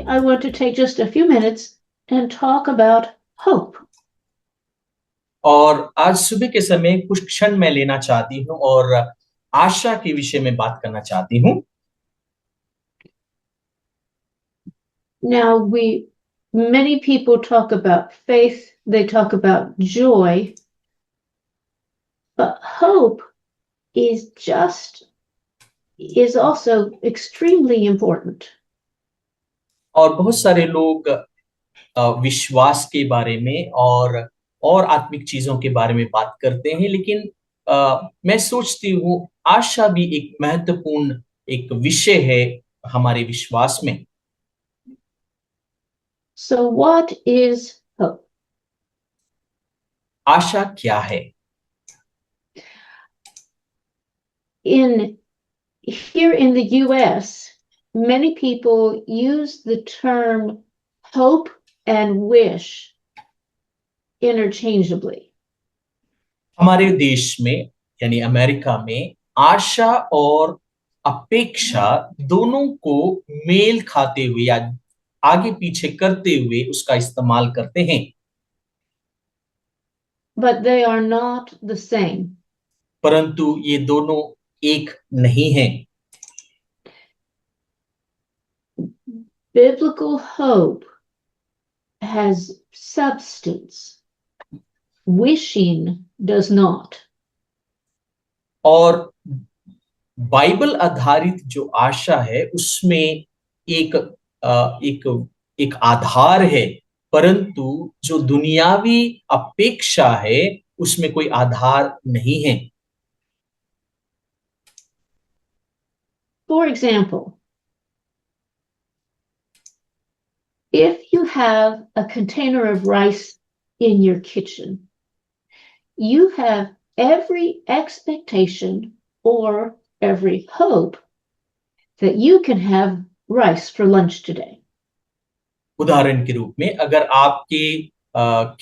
I want to take just a few minutes and talk about hope. और आज सुबह के समय कुछ क्षण मैं लेना चाहती हूँ और आशा के विषय में बात करना चाहती हूँ। Now, many people talk about faith, they talk about joy, but hope is also extremely important. और बहुत सारे लोग विश्वास के बारे में और आत्मिक चीजों के बारे में बात करते हैं, लेकिन मैं सोचती हूँ आशा भी एक महत्वपूर्ण एक विषय है हमारे विश्वास में। So what is hope? आशा क्या है? Here in the US, many people use the term hope and wish interchangeably. हमारे देश में यानी अमेरिका में आशा और अपेक्षा दोनों को मेल खाते हुए या आगे पीछे करते हुए उसका इस्तेमाल करते हैं, But they are not the same. परंतु ये दोनों एक नहीं हैं। Biblical hope has substance. Wishing does not. और बाइबल आधारित जो आशा है उसमें एक एक आधार है, परंतु जो दुनियावी अपेक्षा है उसमें कोई आधार नहीं है। For example, if you have a container of rice in your kitchen, you have every expectation or every hope that you can have rice for lunch today. उदाहरण के रूप में अगर आपके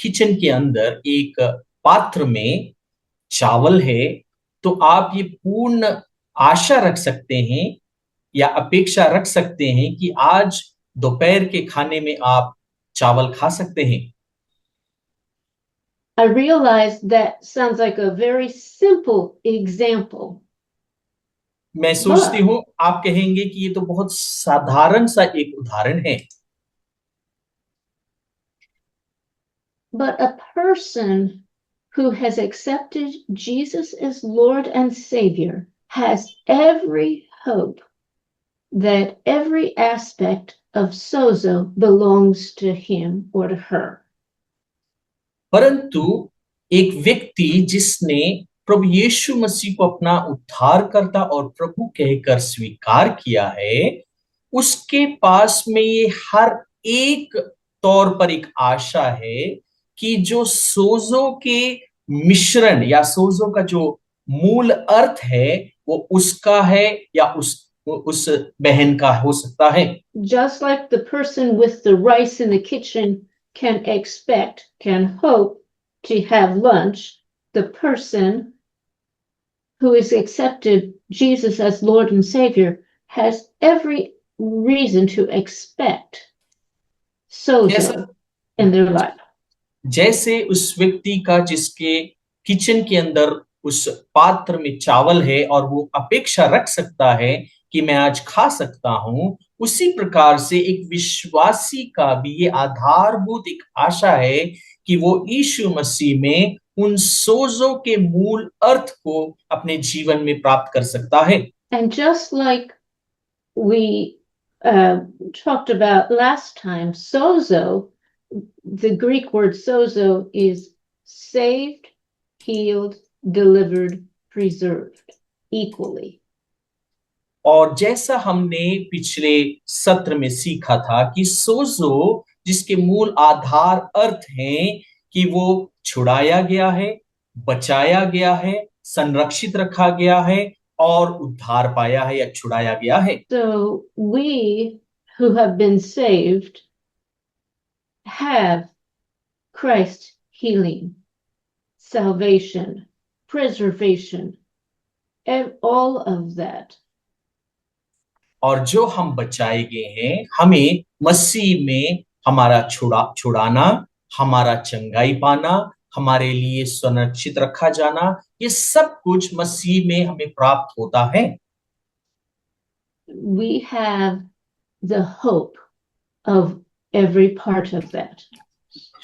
किचन के अंदर एक पात्र में चावल है, तो आप ये पूर्ण आशा रख सकते हैं या अपेक्षा रख सकते हैं कि आज दोपहर के खाने में आप चावल खा सकते हैं। I realize that sounds like a very simple example. मैं सोचती हूँ आप कहेंगे कि ये तो बहुत साधारण सा एक उदाहरण है, But a person who has accepted Jesus as Lord and Savior has every hope that every aspect of sozo belongs to him or to her. परंतु एक व्यक्ति जिसने प्रभु यीशु मसीह को अपना उद्धारकर्ता और प्रभु कहकर स्वीकार किया है, उसके पास में ये हर एक तौर पर एक आशा है कि जो सोजो के मिश्रण या सोजो का जो मूल अर्थ है वो उसका है या उस बहन का हो सकता है। Just like the person with the rice in the kitchen can hope to have lunch, the person who has accepted Jesus as Lord and Savior has every reason to expect sozo in their life. जैसे उस व्यक्ति का जिसके kitchen के अंदर उस पात्र में चावल है और वो अपेक्षा रख सकता है कि मैं आज खा सकता हूं, उसी प्रकार से एक विश्वासी का भी ये आधारभूत एक आशा है कि वो यीशु मसीह में उन सोजों के मूल अर्थ को अपने जीवन में प्राप्त कर सकता है। And just like we talked about last time, sozo, the Greek word sozo is saved, healed, delivered, preserved equally. और जैसा हमने पिछले सत्र में सीखा था कि सोजो जिसके मूल आधार अर्थ हैं कि वो छुड़ाया गया है, बचाया गया है, संरक्षित रखा गया है और उद्धार पाया है या छुड़ाया गया है। So we who have been saved have Christ's healing, salvation, preservation, and all of that. और जो हम बचाए गए हैं, हमें मसीह में हमारा छुड़ाना, हमारा चंगाई पाना, हमारे लिए सुरक्षित रखा जाना, ये सब कुछ मसीह में हमें प्राप्त होता है। We have the hope of every part of that.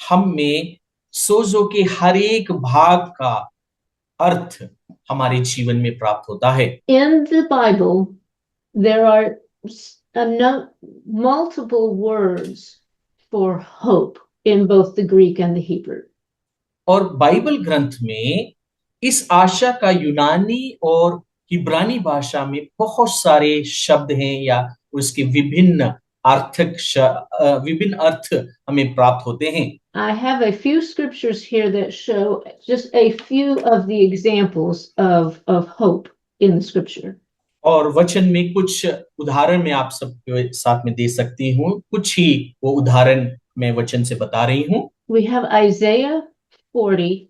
हम में सोजो के हर एक भाग का अर्थ हमारे जीवन में प्राप्त होता है। In the Bible, there are multiple words for hope in both the Greek and the Hebrew. और बाइबल ग्रंथ में इस आशा का यूनानी और इब्रानी भाषा में बहुत सारे शब्द हैं, या उसके विभिन्न अर्थ हमें प्राप्त होते हैं। I have a few scriptures here that show just a few of the examples of hope in the scripture. और वचन में कुछ उदाहरण मैं आप सबके साथ में दे सकती हूँ, कुछ ही वो उदाहरण मैं वचन से बता रही हूँ। We have Isaiah 40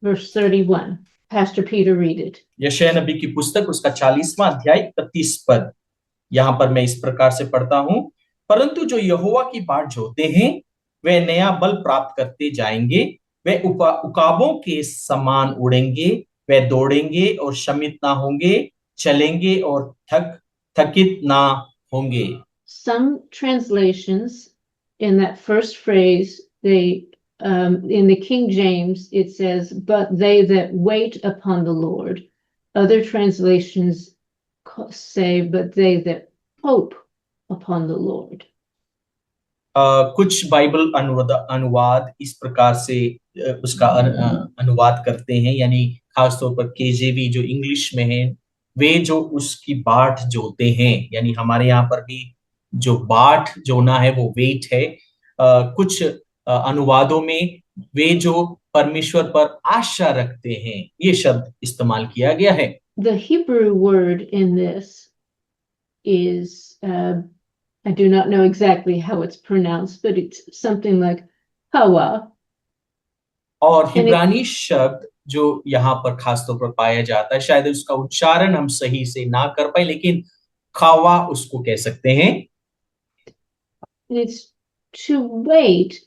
verse 31. Pastor Peter, read it. यशायाह नबी की पुस्तक उसका 40वां अध्याय 31 पद, यहाँ पर मैं इस प्रकार से पढ़ता हूँ। परंतु जो यहोवा की बाट जोते हैं वे नया बल प्राप्त करते जाएंगे, वे उकाबों के समान उड़ेंगे, वे दौड़ेंगे और शमित ना होंगे, चलेंगे और थकित ना होंगे। Some translations in that first phrase, in the King James, it says, but they that wait upon the Lord. Other translations say, but they that hope upon the Lord. कुछ बाइबल अनुवाद इस प्रकार से उसका अनुवाद करते हैं, यानी खासतौर पर केजेवी जो इंग्लिश में है, वे जो उसकी बाट जोते हैं, यानी हमारे यहाँ पर भी जो बाट जोना है वो वेट है। कुछ अनुवादों में वे जो परमेश्वर पर आशा रखते हैं, ये शब्द इस्तेमाल किया गया है। The Hebrew word in this is, I do not know exactly how it's pronounced, but it's something like hawa. और हिब्रानी शब्द जो यहाँ पर खासतौर पर पाया जाता है, शायद उसका उच्चारण हम सही से ना कर पाए, लेकिन खावा उसको कह सकते हैं। It's to wait,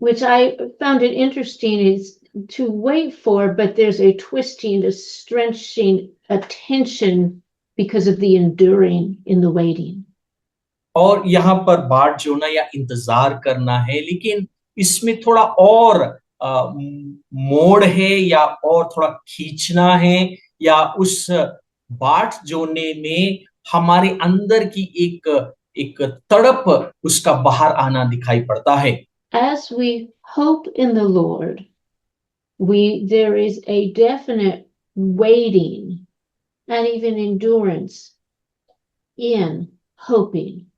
which I found it interesting, is to wait for, but there's a twisting, a stretching, a tension because of the enduring in the waiting. और यहाँ पर बाट जोना या इंतजार करना है, लेकिन इसमें थोड़ा और मोड़ है, या और थोड़ा खींचना है, या उस बाट जोने में हमारे अंदर की एक तड़प उसका बाहर आना दिखाई पड़ता है। As we hope in the Lord, there is a definite waiting and even endurance in hoping.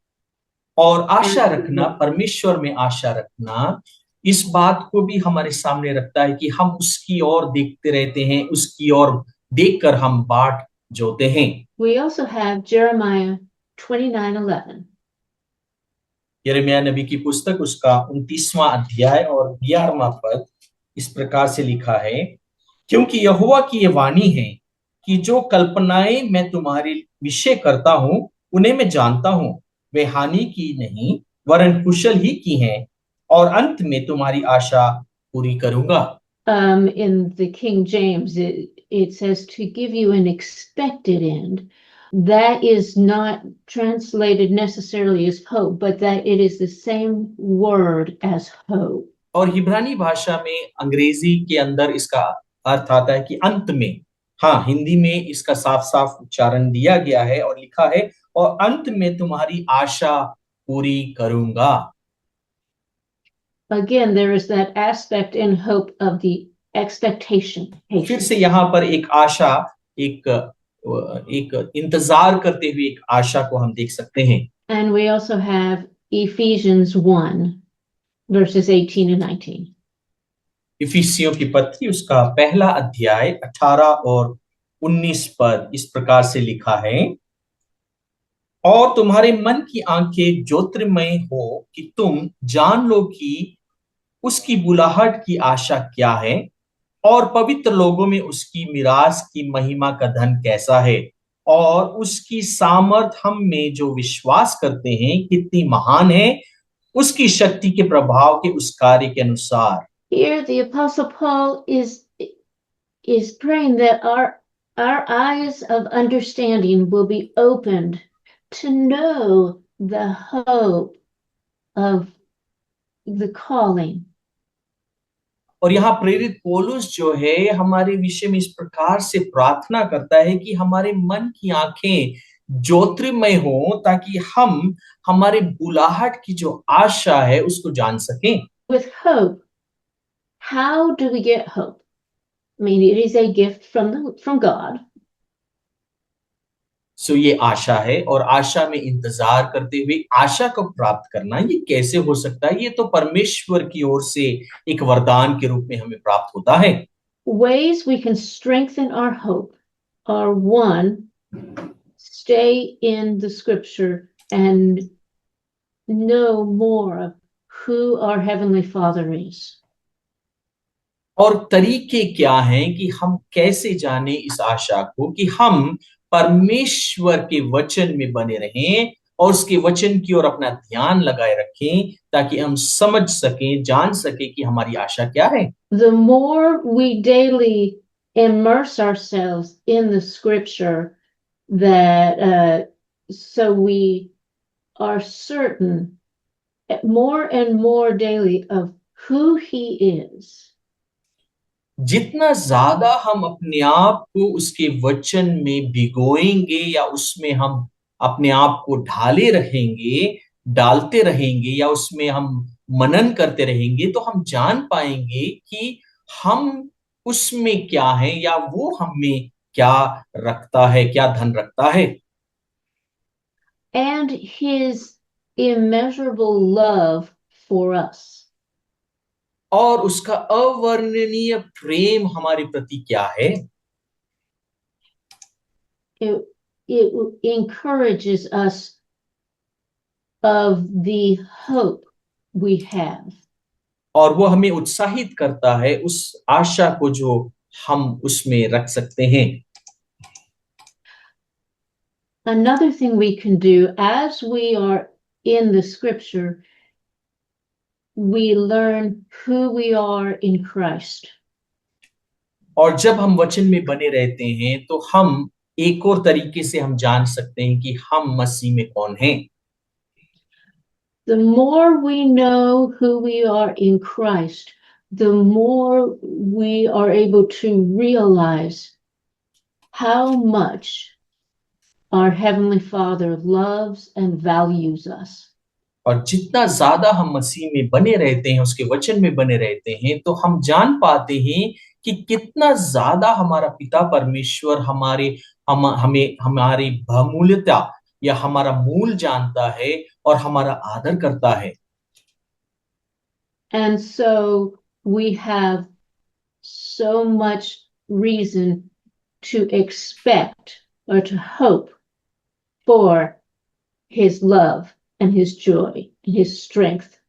और आशा रखना, परमेश्वर में आशा रखना, इस बात को भी हमारे सामने रखता है कि हम उसकी ओर देखते रहते हैं, उसकी ओर देखकर हम बाट जोते हैं। We also have Jeremiah 29:11. यिर्मयाह नबी की पुस्तक उसका 29वां अध्याय और 11वां पद इस प्रकार से लिखा है, क्योंकि यहोवा की ये वाणी है कि जो कल्पनाएं मैं तुम्हारे विषय करता हूं उन्हें मैं जानता हूं, वे हानि की नहीं वरन कुशल ही की हैं, और अंत में तुम्हारी आशा पूरी करूंगा। In the King James, it says to give you an expected end. That is not translated necessarily as hope, but that it is the same word as hope. और हिब्रानी भाषा में, अंग्रेजी के अंदर इसका अर्थ आता है कि अंत में। हाँ, हिंदी में इसका साफ साफ उच्चारण दिया गया है और लिखा है, और अंत में तुम्हारी आशा पूरी करूंगा। Again, there is that aspect in hope of the expectation. फिर से यहाँ पर एक आशा, एक इंतजार करते हुए एक आशा को हम देख सकते हैं। And we also have Ephesians 1 verses 18 and 19. इफिसियों की पत्री उसका पहला अध्याय 18 और 19 पद इस प्रकार से लिखा है, और तुम्हारे मन की आंखें ज्योतिर्मय हो कि तुम जान लो कि उसकी बुलाहट की आशा क्या है, और पवित्र लोगों में उसकी मिरास की महिमा का धन कैसा है, और उसकी सामर्थ हम में जो विश्वास करते हैं कितनी महान है, उसकी शक्ति के प्रभाव के उस कार्य के अनुसार। Here, the Apostle Paul is praying that our eyes of understanding will be opened to know the hope of the calling. और यहाँ प्रेरित पौलुस जो है हमारे विषय में इस प्रकार से प्रार्थना करता है कि हमारे मन की आंखें ज्योतिर्मय हो, ताकि हम हमारे बुलाहट की जो आशा है उसको जान सकें। With hope, how do we get hope? I mean, it is a gift from God. सो ये आशा है, और आशा में इंतजार करते हुए आशा को प्राप्त करना ये कैसे हो सकता है? ये तो परमेश्वर की ओर से एक वरदान के रूप में हमें प्राप्त होता है। Ways we can strengthen our hope are: one, stay in the scripture and know more of who our Heavenly Father is. और तरीके क्या हैं कि हम कैसे जाने इस आशा को, कि हम परमेश्वर के वचन में बने रहें और उसके वचन की ओर अपना ध्यान लगाए रखें, ताकि हम समझ सकें, जान सकें कि हमारी आशा क्या है। The more we daily immerse ourselves in the scripture, that so we are certain more and more daily of who He is. जितना ज्यादा हम अपने आप को उसके वचन में भिगोएंगे या उसमें हम अपने आप को ढाले रहेंगे, डालते रहेंगे, या उसमें हम मनन करते रहेंगे, तो हम जान पाएंगे कि हम उसमें क्या है, या वो हमें क्या रखता है, क्या धन रखता है। And His immeasurable love for us. और उसका अवर्णनीय प्रेम हमारे प्रति क्या है। It encourages us of the hope we have. और वो हमें उत्साहित करता है उस आशा को जो हम उसमें रख सकते हैं। Another thing we can do as we are in the scripture, we learn who we are in Christ. और जब हम वचन में बने रहते हैं तो हम एक और तरीके से हम जान सकते हैं कि हम मसीह में कौन हैं। The more we know who we are in Christ, the more we are able to realize how much our Heavenly Father loves and values us. और जितना ज्यादा हम मसीह में बने रहते हैं, उसके वचन में बने रहते हैं, तो हम जान पाते हैं कि कितना ज्यादा हमारा पिता परमेश्वर हमें हमारी बहुमूल्यता या हमारा मूल जानता है और हमारा आदर करता है। And so we have so much reason to expect or to hope for His love and His joy and His strength.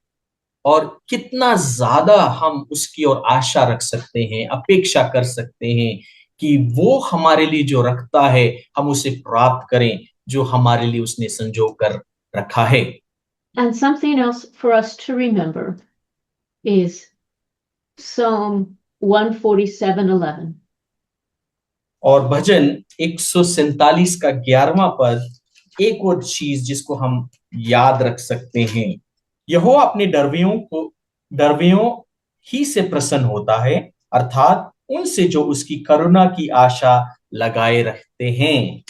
और कितना ज्यादा हम उसकी ओर आशा रख सकते हैं, अपेक्षा कर सकते हैं कि वो हमारे लिए जो रखता है हम उसे प्राप्त करें, जो हमारे लिए उसने संजो कर रखा है। And something else for us to remember is Psalm 147:11. और भजन 147 का 11वां पद एक और चीज जिसको हम याद रख सकते हैं, यहोवा अपने डरवियों ही से प्रसन्न होता है, अर्थात उनसे जो उसकी करुणा की आशा लगाए रखते हैं।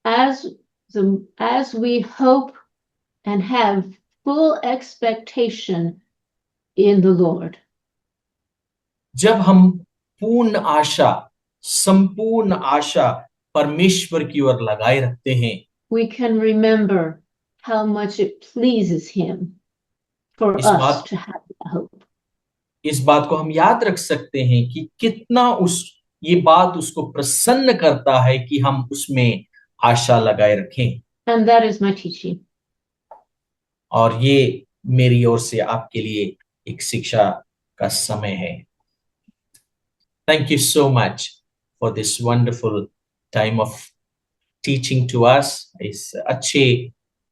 As we hope and have full expectation in the Lord, जब हम संपूर्ण आशा परमेश्वर की ओर लगाए रखते हैं, we can remember how much it pleases Him for us to have that hope. इस बात को हम याद रख सकते हैं कि कितना ये बात उसको प्रसन्न करता है कि हम उसमें आशा लगाए रखें। And that is my teaching. और ये मेरी ओर से आपके लिए एक शिक्षा का समय है। Thank you so much for this wonderful time of teaching to us, इस अच्छे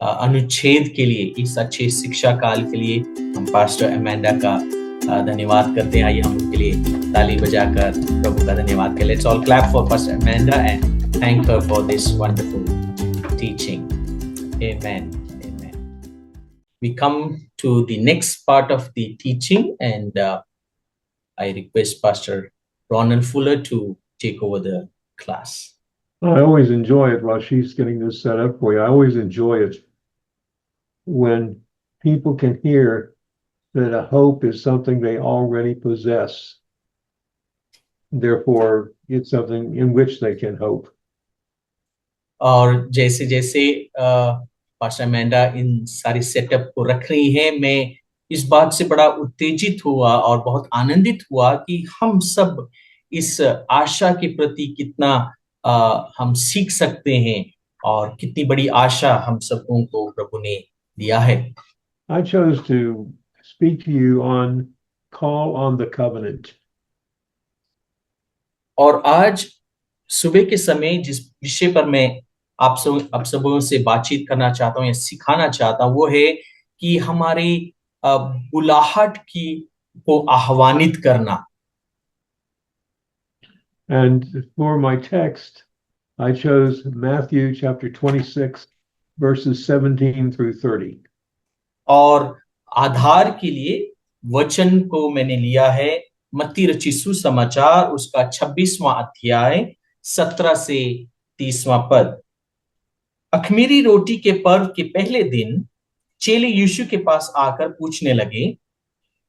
अनुच्छेद के लिए, इस अच्छे शिक्षा काल के लिए हम पास्टर अमेंडा का धन्यवाद करते हैं। आइए हम उनके लिए ताली बजाकर प्रभु का धन्यवाद करें। Let's all clap for Pastor Amanda and thank her for this wonderful teaching. Amen. Amen. We come to the next part of the teaching, and I request Pastor Ronald Fuller to take over the class. I always enjoy it while she's getting this set up for you. I always enjoy it when people can hear that a hope is something they already possess. Therefore, it's something in which they can hope. और जैसे जैसे pastor Amanda इन सारी setup को रख रही है, मैं इस बात से बड़ा उत्तेजित हुआ और बहुत आनंदित हुआ कि हम सब इस आशा के प्रति कितना हम सीख सकते हैं और कितनी बड़ी आशा हम सबों को प्रभु ने दिया है। I chose to speak to you on call on the covenant. और आज सुबह के समय जिस विषय पर मैं आप सबों से बातचीत करना चाहता हूँ या सिखाना चाहता हूँ, वो है कि हमारी बुलाहट को आह्वानित करना। And for my text, I chose Matthew chapter 26, verses 17 through 30. और आधार के लिए वचन को मैंने लिया है मत्ती रचित सुसमाचार उसका 26वां अध्याय 17 से 30वां पद। अख़मीरी रोटी के पर्व के पहले दिन चेले यीशु के पास आकर पूछने लगे,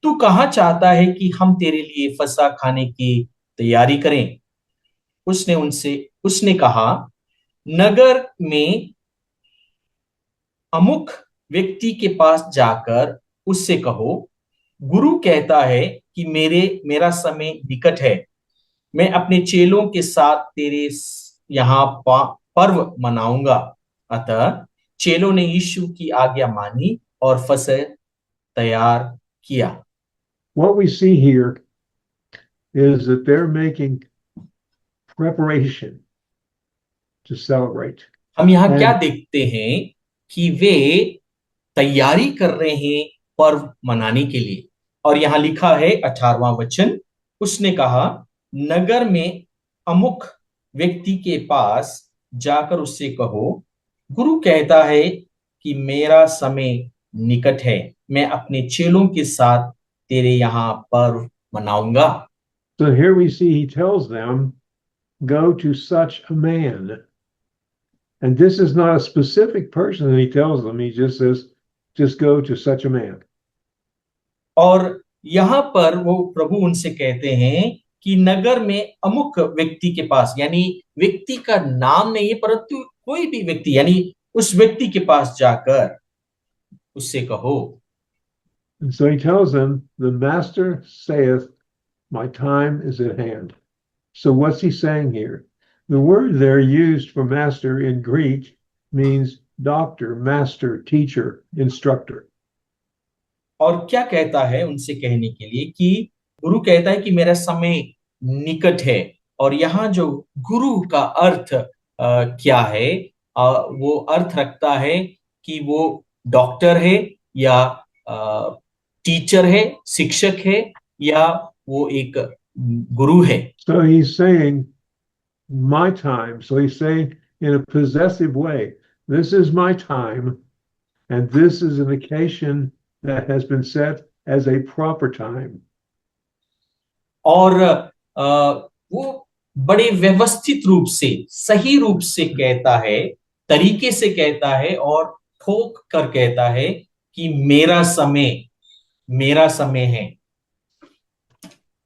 तू कहाँ चाहता है कि हम तेरे लिए फसह खाने की तैयारी करें? उसने कहा, नगर में अमुक व्यक्ति के पास जाकर उससे कहो, गुरु कहता है कि मेरा समय निकट है, मैं अपने चेलों के साथ तेरे यहाँ पर्व मनाऊंगा। अतः चेलों ने यीशु की आज्ञा मानी और फसह तैयार किया। What we see here is that they're making preparation to celebrate. हम यहाँ क्या देखते हैं कि वे तैयारी कर रहे हैं पर्व मनाने के लिए। और यहाँ लिखा है 18वां वचन, उसने कहा, नगर में अमुक व्यक्ति के पास जाकर उससे कहो, गुरु कहता है कि मेरा समय निकट है, मैं अपने चेलों के साथ तेरे यहाँ पर्व मनाऊंगा। So here we see he tells them, go to such a man. And this is not a specific person that he tells them. He just says, just go to such a man. और यहाँ पर वो प्रभु उनसे कहते हैं कि नगर में अमुक व्यक्ति के पास, यानी व्यक्ति का नाम नहीं है परंतु कोई भी व्यक्ति, यानी उस व्यक्ति के पास जाकर उससे कहो। And so he tells them, the master saith, my time is at hand. So what's he saying here? The word there used for master in Greek means doctor, master, teacher, instructor. और क्या कहता है उनसे कहने के लिए कि गुरु कहता है कि मेरा समय निकट है। और यहाँ जो गुरु का अर्थ क्या है, वो अर्थ रखता है कि वो डॉक्टर है या टीचर है, शिक्षक है, या वो एक गुरु है। So he's saying my time. So he's saying in a possessive way, this is my time, and this is an occasion that has been set as a proper time. और वो बड़े व्यवस्थित रूप से, सही रूप से कहता है, तरीके से कहता है और ठोक कर कहता है कि मेरा समय है।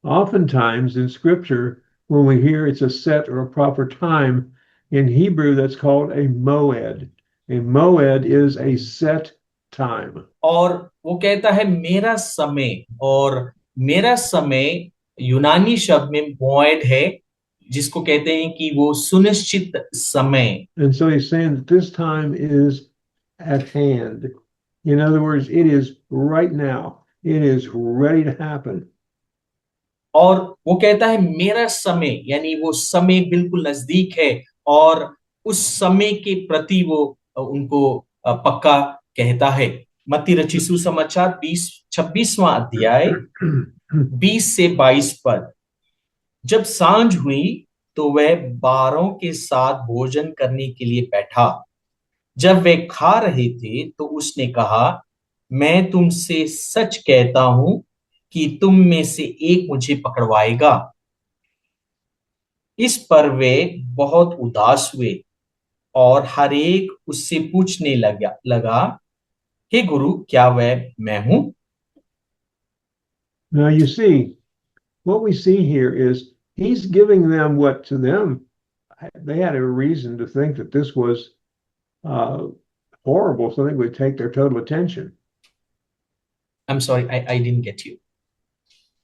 Oftentimes in scripture, when we hear it's a set or a proper time, in Hebrew that's called a moed. A moed is a set time. और वो कहता है मेरा समय, और मेरा समय यूनानी शब्द में मोएड है, जिसको कहते हैं कि वो सुनिश्चित समय। And so he's saying that this time is at hand. In other words, it is right now. It is ready to happen. और वो कहता है मेरा समय, यानी वो समय बिल्कुल नजदीक है और उस समय के प्रति वो उनको पक्का कहता है। मत्ती रचित सुसमाचार 26वां अध्याय 20 से 22 पद। जब सांझ हुई तो वह 12 के साथ भोजन करने के लिए बैठा। जब वे खा रहे थे तो उसने कहा, मैं तुमसे सच कहता हूं कि तुम में से एक मुझे पकड़वाएगा। इस पर वे बहुत उदास हुए और हर एक उससे पूछने लगा, हे गुरु, क्या वह मैं हूं? Now you see, what we see here is he's giving them what to them, they had a reason to think that this was uh, horrible, so they would take their total attention. I'm sorry, I didn't get you.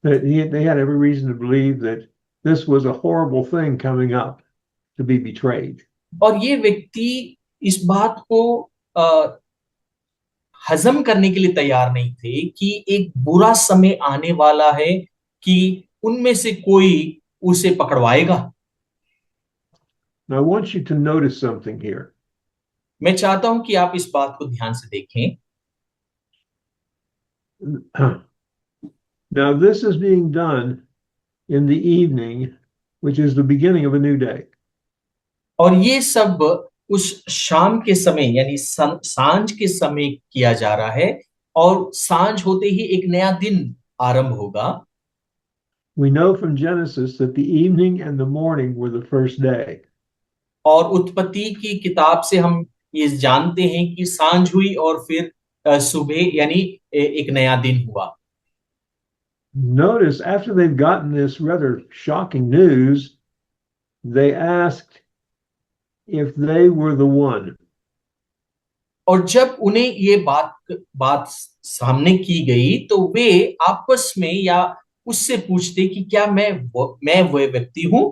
That they had every reason to believe that this was a horrible thing coming up, to be betrayed. और ये व्यक्ति इस बात को हजम करने के लिए तैयार नहीं थे कि एक बुरा समय आने वाला है कि उनमें से कोई उसे पकड़वाएगा। Now, I want you to notice something here. मैं चाहता हूं कि आप इस बात को ध्यान से देखें। Now, this is being done in the evening, which is the beginning of a new day. और ये सब उस शाम के समय यानी सांझ के समय किया जा रहा है और सांझ होते ही एक नया दिन आरंभ होगा। We know from Genesis that the evening and the morning were the first day. और उत्पत्ति की किताब से हम ये जानते हैं कि सांझ हुई और फिर सुबह यानी एक नया दिन हुआ। Notice after they've gotten this rather shocking news, they asked if they were the one. और जब उन्हें ये बात सामने की गई तो वे आपस में या उससे पूछते कि क्या मैं वह व्यक्ति हूं।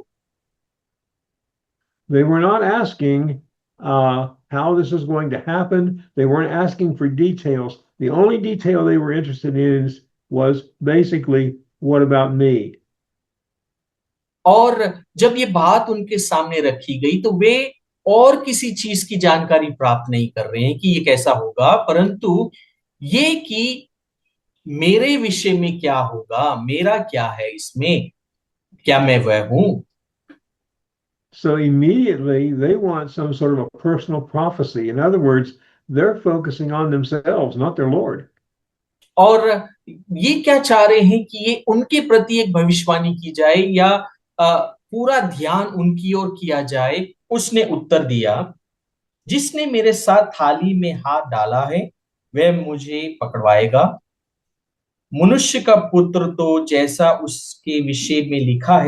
They were not asking how this is going to happen. They weren't asking for details. The only detail they were interested in was basically, what about me? और जब ये बात उनके सामने रखी गई तो वे और किसी चीज की जानकारी प्राप्त नहीं कर रहे हैं कि ये कैसा होगा, परंतु ये कि मेरे विषय में क्या होगा, मेरा क्या है इसमें, क्या मैं वह हूं। So immediately they want some sort of a personal prophecy. In other words, they're focusing on themselves, not their Lord. और ये क्या चाह रहे हैं कि ये उनके प्रति एक भविष्यवाणी की जाए या पूरा ध्यान उनकी ओर किया जाए। उसने उत्तर दिया, जिसने मेरे साथ थाली में हाथ डाला है वह मुझे पकड़वाएगा। मनुष्य का पुत्र तो जैसा उसके विषय में लिखा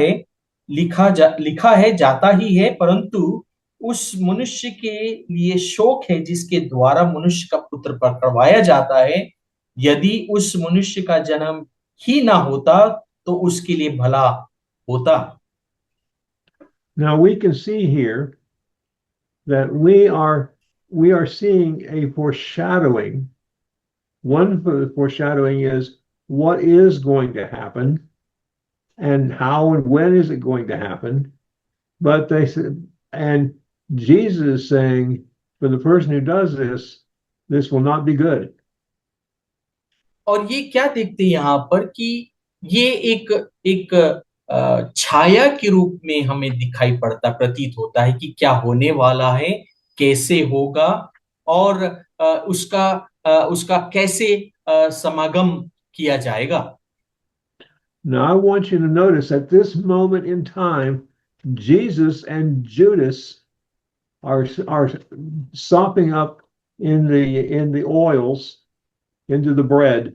है जाता ही है, परंतु उस मनुष्य के लिए शोक है जिसके द्वारा मनुष्य का पुत्र पकड़वाया जाता है। यदि उस मनुष्य का जन्म ही ना होता तो उसके लिए भला होता। Now we can see here that we are seeing a foreshadowing. One for the foreshadowing is what is going to happen and how and when is it going to happen. But they said, and Jesus is saying, for the person who does this will not be good. और ये क्या देखते हैं यहाँ पर कि ये एक छाया के रूप में हमें दिखाई पड़ता प्रतीत होता है कि क्या होने वाला है, कैसे होगा और उसका कैसे समागम किया जाएगा। Now I want you to notice at this moment in time, Jesus and Judas are sopping up in the oils into the bread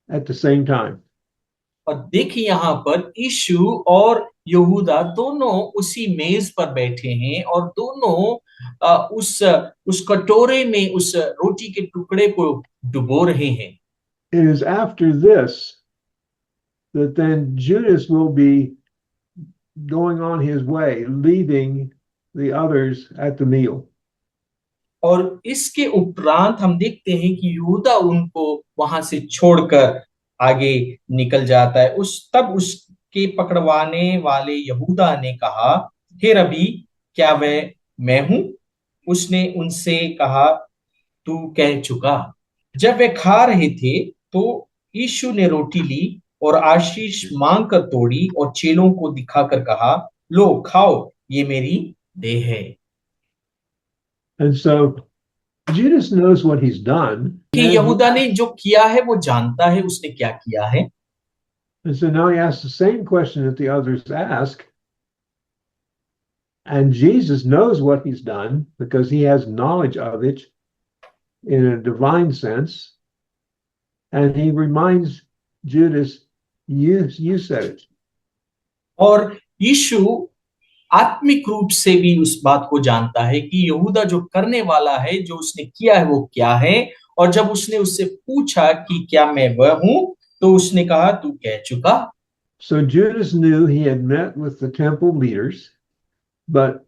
at the same time. और देखिए यहाँ पर यीशु और यहूदा दोनों उसी मेज पर बैठे हैं और दोनों उस कटोरे में उस रोटी के टुकड़े को डुबो रहे हैं। It is after this that then Judas will be going on his way, leaving the others at the meal. और इसके उपरांत हम देखते हैं कि यहूदा उनको वहां से छोड़कर आगे निकल जाता है। तब उसके पकड़वाने वाले यहूदा ने कहा, हे रबी, क्या वह मैं हूं। उसने उनसे कहा, तू कह चुका। जब वे खा रहे थे तो यीशु ने रोटी ली और आशीष मांग कर तोड़ी और चेलों को दिखाकर कहा, लो खाओ, ये मेरी देह है। And so Judas knows what he's done. कि यहूदा ने जो किया है वो जानता है उसने क्या किया है। And so now he asks the same question that the others ask. And Jesus knows what he's done because he has knowledge of it in a divine sense. And he reminds Judas, you said it. और यीशु आत्मिक रूप से भी उस बात को जानता है कि यहूदा जो करने वाला है, जो उसने किया है वो क्या है। और जब उसने उससे पूछा कि क्या मैं वह हूं, तो उसने कहा, तू कह चुका। So Judas knew he had met with the temple leaders, but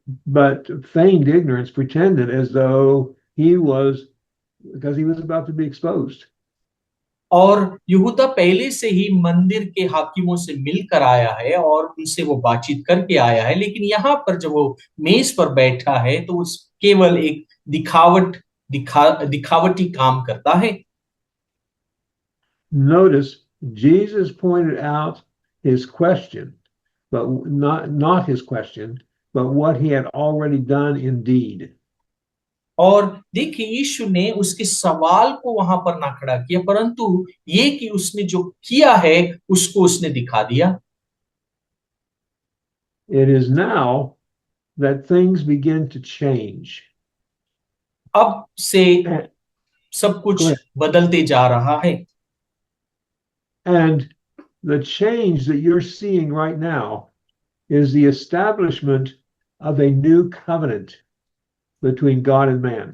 feigned ignorance, pretended as though he was, because he was about to be exposed. और यहूदा पहले से ही मंदिर के हाकिमों से मिलकर आया है और उनसे वो बातचीत करके आया है, लेकिन यहाँ पर जब वो मेज पर बैठा है तो उस केवल एक दिखावटी काम करता है। Notice Jesus pointed out his question, but not his question, but what he had already done in deed. और देखिए यीशु ने उसके सवाल को वहां पर ना खड़ा किया, परंतु ये कि उसने जो किया है उसको उसने दिखा दिया। It is now that things begin to change. अब से And, सब कुछ बदलते जा रहा है। and the change that you're seeing right now is the establishment of a new covenant between God and man.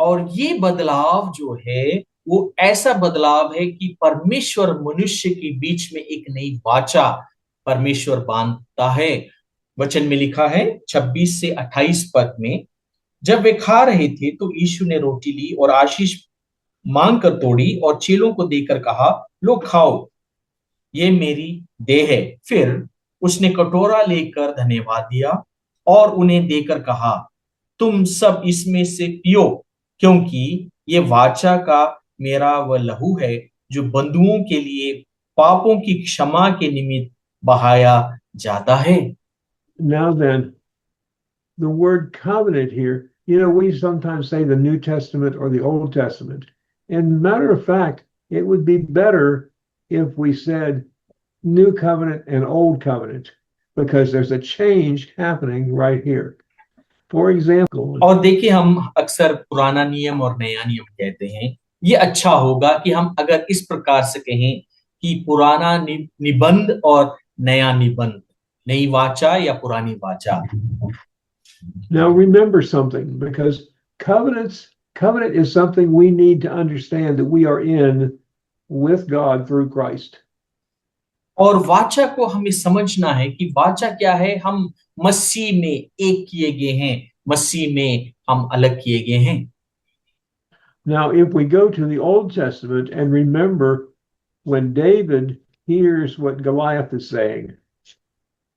और ये बदलाव जो है वो ऐसा बदलाव है कि परमेश्वर मनुष्य के बीच में एक नई वाचा परमेश्वर बांधता है। वचन में लिखा है 26 से 28 पद में, जब वे खा रहे थे तो यीशु ने रोटी ली और आशीष मांग कर तोड़ी और चेलों को देकर कहा, लो खाओ, ये मेरी देह है। फिर उसने कटोरा लेकर धन्यवाद दिया और उन्हें देकर कहा, तुम सब इसमें से पियो, क्योंकि ये वाचा का मेरा वह लहू है जो बंधुओं के लिए पापों की क्षमा के निमित्त बहाया जाता है। Now then, the word covenant here, we sometimes say the New Testament or the Old Testament. And matter of fact, it would be better if we said New Covenant and Old Covenant, because there's a change happening right here. For example, और देखिए हम अक्सर पुराना नियम और नया नियम कहते हैं। ये अच्छा होगा कि हम अगर इस प्रकार से कहें कि पुराना निबंध और नया निबंध, नई वाचा या पुरानी वाचा। now remember something, because covenant is something we need to understand that we are in with God through Christ. और वाचा को हमें समझना है कि वाचा क्या है। हम मसीह में एक किए गए हैं, मसीह में हम अलग किए गए हैं। Now, if we go to the Old Testament and remember when David hears what Goliath is saying,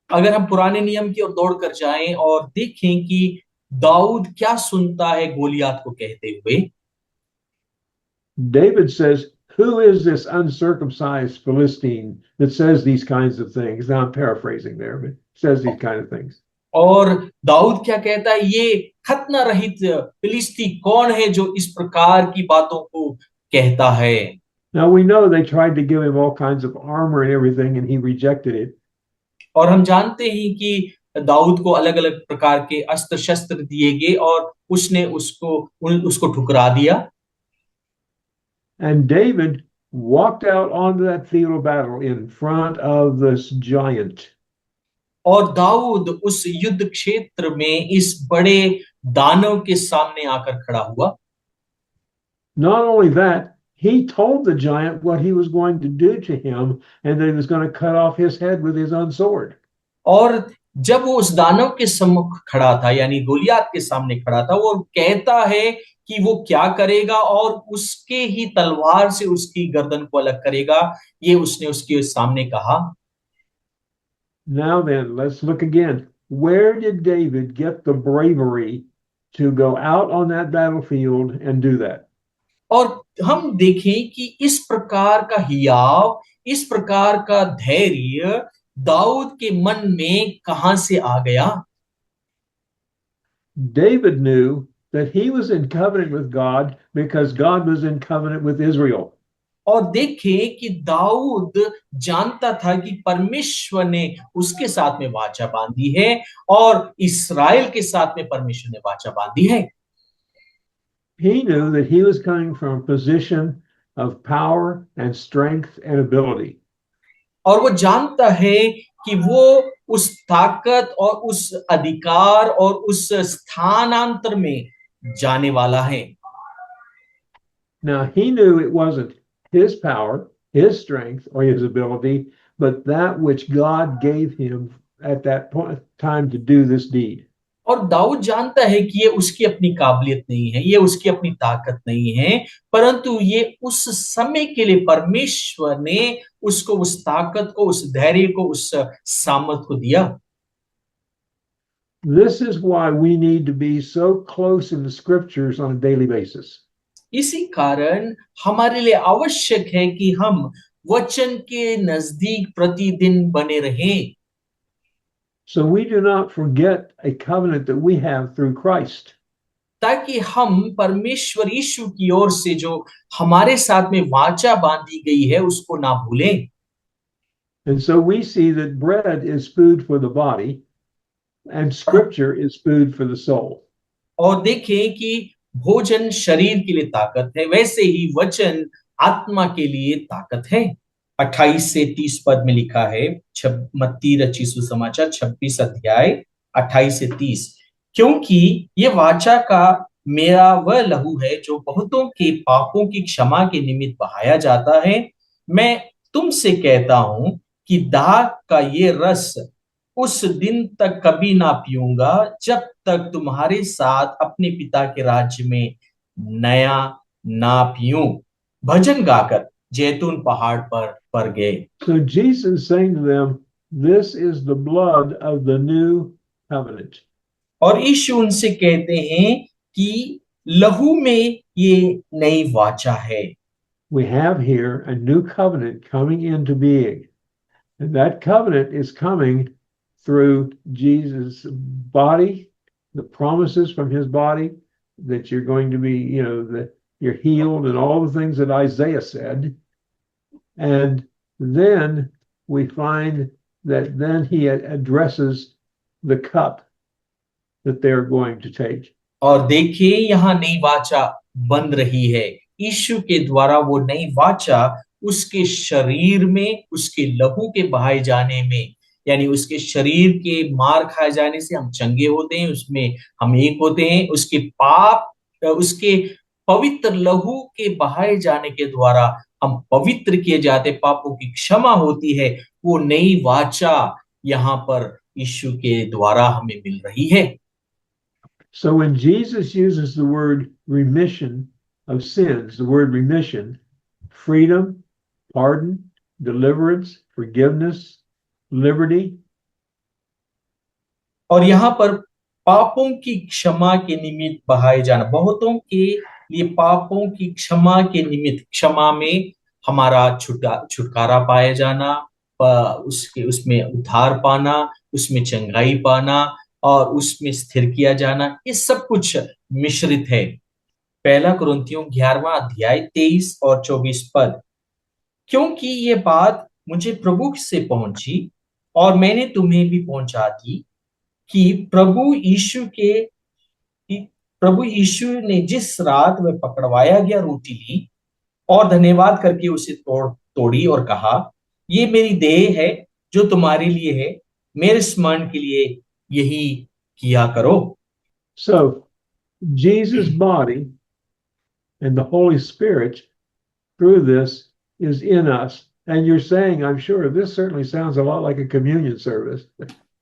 अगर हम पुराने नियम की ओर दौड़कर जाएं और देखें कि दाऊद क्या सुनता है गोलियात को कहते हुए, David says, who is this uncircumcised Philistine that says these kinds of things? Now I'm paraphrasing there, but says these kind of things. और दाऊद क्या कहता है, ये खतना रहित फिलिस्ती कौन है जो इस प्रकार की बातों को कहता है। Now we know they tried to give him all kinds of armor and everything, and he rejected it. और हम जानते हैं कि दाऊद को अलग अलग प्रकार के अस्त्र शस्त्र दिए गए और उसने उसको ठुकरा दिया। And David walked out onto that field of battle in front of this giant. और दाऊद उस युद्ध क्षेत्र में इस बड़े दानव के सामने आकर खड़ा हुआ। Not only that, he told the giant what he was going to do to him, and that he was going to cut off his head with his own sword. और जब वो उस दानव के सम्मुख खड़ा था, यानी गोलियात के सामने खड़ा था, वो कहता है कि वो क्या करेगा और उसके ही तलवार से उसकी गर्दन को अलग करेगा। ये उसने उसके सामने कहा। Now then, let's look again. Where did David get the bravery to go out on that battlefield and do that. और हम देखें कि इस प्रकार का हियाव, इस प्रकार का धैर्य दाऊद के मन में कहां से आ गया? David knew that he was in covenant with God because God was in covenant with Israel. और देखें कि दाऊद जानता था कि परमेश्वर ने उसके साथ में वाचा बांधी है और इस्राएल के साथ में परमेश्वर ने वाचा बांधी है। He knew that he was coming from a position of power and strength and ability. और वो जानता है कि वो उस ताकत और उस अधिकार और उस स्थानांतर में जाने वाला है। Now, he knew it wasn't his power, his strength, or his ability, but that which God gave him at that point time to do this deed. और दाऊद जानता है कि ये उसकी अपनी काबिलियत नहीं है, ये उसकी अपनी ताकत नहीं है, परंतु ये उस समय के लिए परमेश्वर ने उसको उस ताकत को, उस धैर्य को, उस सामर्थ को दिया। This is why we need to be so close in the scriptures on a daily basis. इसी कारण हमारे लिए आवश्यक है कि हम वचन के नजदीक प्रतिदिन बने रहें, So we do not forget a covenant that we have through Christ. ताकि हम परमेश्वर यीशु की ओर से जो हमारे साथ में वाचा बांधी गई है उसको ना भूलें। And so we see that bread is food for the body and scripture is food for the soul. और देखें कि भोजन शरीर के लिए ताकत है, वैसे ही वचन आत्मा के लिए ताकत है। 28 से 30 पद में लिखा है, मत्ती रचित सुसमाचार 26 अध्याय 28 से 30, क्योंकि ये वाचा का मेरा वह लहू है जो बहुतों के पापों की क्षमा के निमित्त बहाया जाता है। मैं तुमसे कहता हूं कि दाख का ये रस उस दिन तक कभी ना पीऊंगा जब तक तुम्हारे साथ अपने पिता के राज्य में नया ना पीऊं। भजन गाकर जैतून पहाड़ पर गए। So Jesus is saying to them, this is the blood of the new covenant. और यीशु उनसे कहते हैं कि लहू में ये नई वाचा है। We have here a new covenant coming into being. And that covenant is coming through Jesus' body, the promises from his body that you're going to be, that you're healed and all the things that Isaiah said. And then we find that then he addresses the cup that they're going to take. और देखिए यहाँ नई वाचा बन रही है। यीशु के द्वारा वो नई वाचा उसके शरीर में, उसके लहू के बहाए जाने में, यानी उसके शरीर के मार खाए जाने से हम चंगे होते हैं, उसमें हम एक होते हैं। उसके पाप, उसके पवित्र लहू के बहाए जाने के द्वारा हम पवित्र किए जाते, पापों की क्षमा होती है। वो नई वाचा यहाँ पर यीशु के द्वारा हमें मिल रही है। So when Jesus uses the word remission of sins, the word remission, freedom, pardon, deliverance, forgiveness, liberty. और यहाँ पर पापों की क्षमा के निमित्त बहाए जाना, बहुतों के लिए पापों की क्षमा के निमित्त, क्षमा में हमारा छुटकारा पाया जाना, उसमें उद्धार पाना, उसमें चंगाई पाना और उसमें स्थिर किया जाना, ये सब कुछ मिश्रित है। पहला कुरिन्थियों 11वां अध्याय 23 और 24 पद, क्योंकि ये बात मुझे प्रभु से पहुंची और मैंने तुम्हें भी पहुंचा दी कि प्रभु यीशु ने जिस रात वह पकड़वाया गया रोटी ली और धन्यवाद करके उसे तोड़ी और कहा, ये मेरी देह है जो तुम्हारे लिए है, मेरे स्मरण के लिए यही किया करो। So Jesus' body and the Holy Spirit through this is in us. And you're saying, I'm sure, this certainly sounds a lot like a communion service.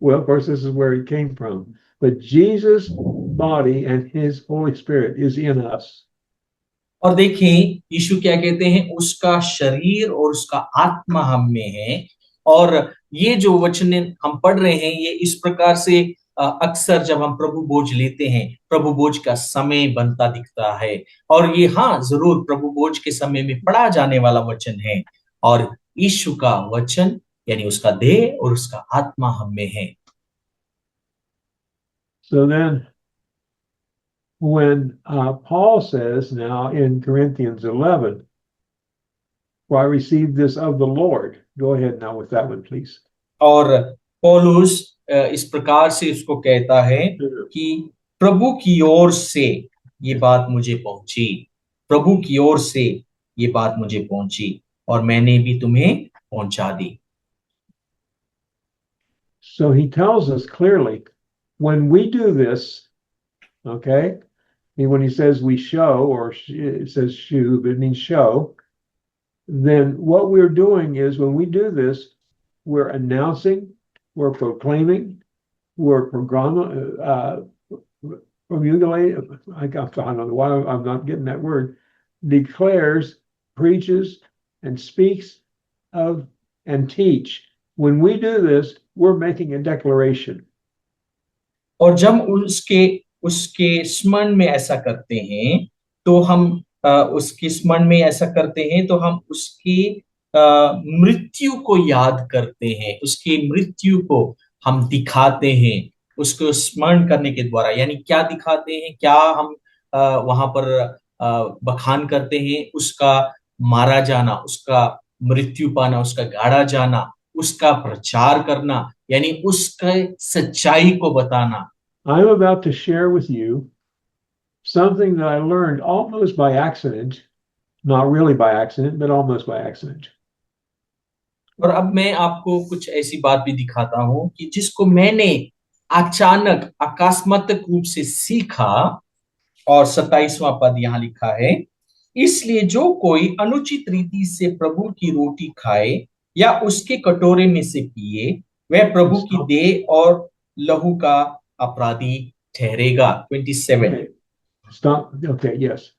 Well, of course, this is where he came from. But Jesus' body and his Holy Spirit is in us. और देखें यीशु क्या कहते हैं, उसका शरीर और उसका आत्मा हम में है। और ये जो वचन हम पढ़ रहे हैं, ये इस प्रकार से अक्सर जब हम प्रभु भोज लेते हैं, प्रभु भोज का समय बनता दिखता है। और ये हाँ जरूर प्रभु भोज के समय में पढ़ा जाने वाला वचन है। और यीशु का वचन यानी उसका देह और उसका आत्मा हम में है। So then, when Paul says now in Corinthians 11, for I received this of the Lord. Go ahead now with that one, please. और पौलुस इस प्रकार से उसको कहता है कि प्रभु की ओर से ये बात मुझे पहुंची, प्रभु की ओर से ये बात मुझे पहुंची और मैंने भी तुम्हें पहुंचा दी। So he tells us clearly, when we do this, okay, when he says we show, or it says shew, but it means show, then what we're doing is when we do this, we're announcing, we're proclaiming, we're promulgating, I don't know why I'm not getting that word, declares, preaches, and speaks of and teach. When we do this, we're making a declaration. और जब उसके स्मरण में ऐसा करते हैं तो हम उसके स्मरण में ऐसा करते हैं तो हम उसकी मृत्यु को याद करते हैं, उसकी मृत्यु को हम दिखाते हैं उसको स्मरण करने के द्वारा। यानी क्या दिखाते हैं, क्या हम वहां पर बखान करते हैं, उसका मारा जाना, उसका मृत्यु पाना, उसका गाड़ा जाना, उसका प्रचार करना, यानी उसके सच्चाई को बताना। I'm about to share with you something that I learned almost by accident, not really by accident, but almost by accident. और अब मैं आपको कुछ ऐसी बात भी दिखाता हूं कि जिसको मैंने अचानक आकस्मिक रूप से सीखा। और 27वां पद यहाँ लिखा है, इसलिए जो कोई अनुचित रीति से प्रभु की रोटी खाए या उसके कटोरे में से पिए वह प्रभु की देह और लहू का अपराधी ठहरेगा। 27। Okay. Stop. Okay, yes.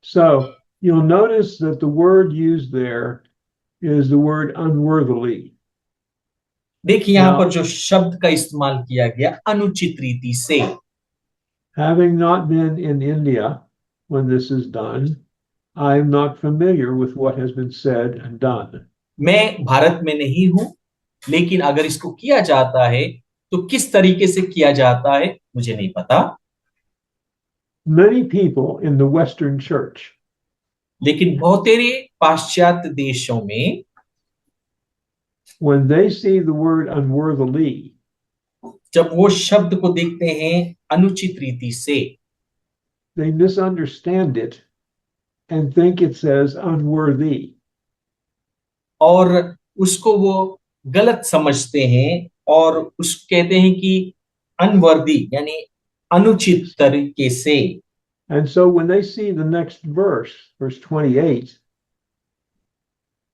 So you'll notice that the word used there is the word unworthily. देखिए यहाँ पर जो शब्द का इस्तेमाल किया गया अनुचित रीति से। Having not been in India when this is done, I'm not familiar with what has been said and done. मैं भारत में नहीं हूं, लेकिन अगर इसको किया जाता है तो किस तरीके से किया जाता है मुझे नहीं पता। Many people in the Western Church, लेकिन बहुतेरे पाश्चात्य देशों में when they see the word unworthily, जब वो शब्द को देखते हैं अनुचित रीति से, they misunderstand it and think it says unworthy. और उसको वो गलत समझते हैं और उस कहते हैं कि अनवर्दी यानी अनुचित तरीके से। And so when they see the next verse, verse 28,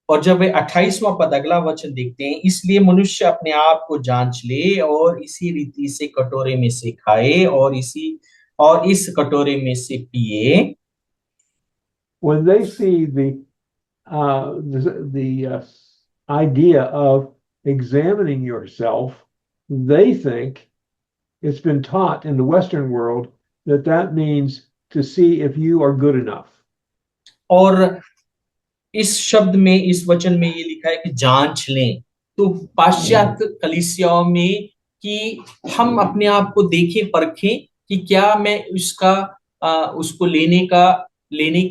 और जब वे 28वां पद अगला वचन देखते हैं, इसलिए मनुष्य अपने आप को जांच ले और इसी रीति से कटोरे में से खाए और इस कटोरे में से पिए। when they see the idea of examining yourself, they think it's been taught in the Western world that means to see if you are good enough. और इस शब्द में, इस वचन में ये लिखा है कि जांच लें, तो पाश्चात्य कलीसियाओं में कि हम अपने आप को देखें परखें कि क्या मैं उसको लेने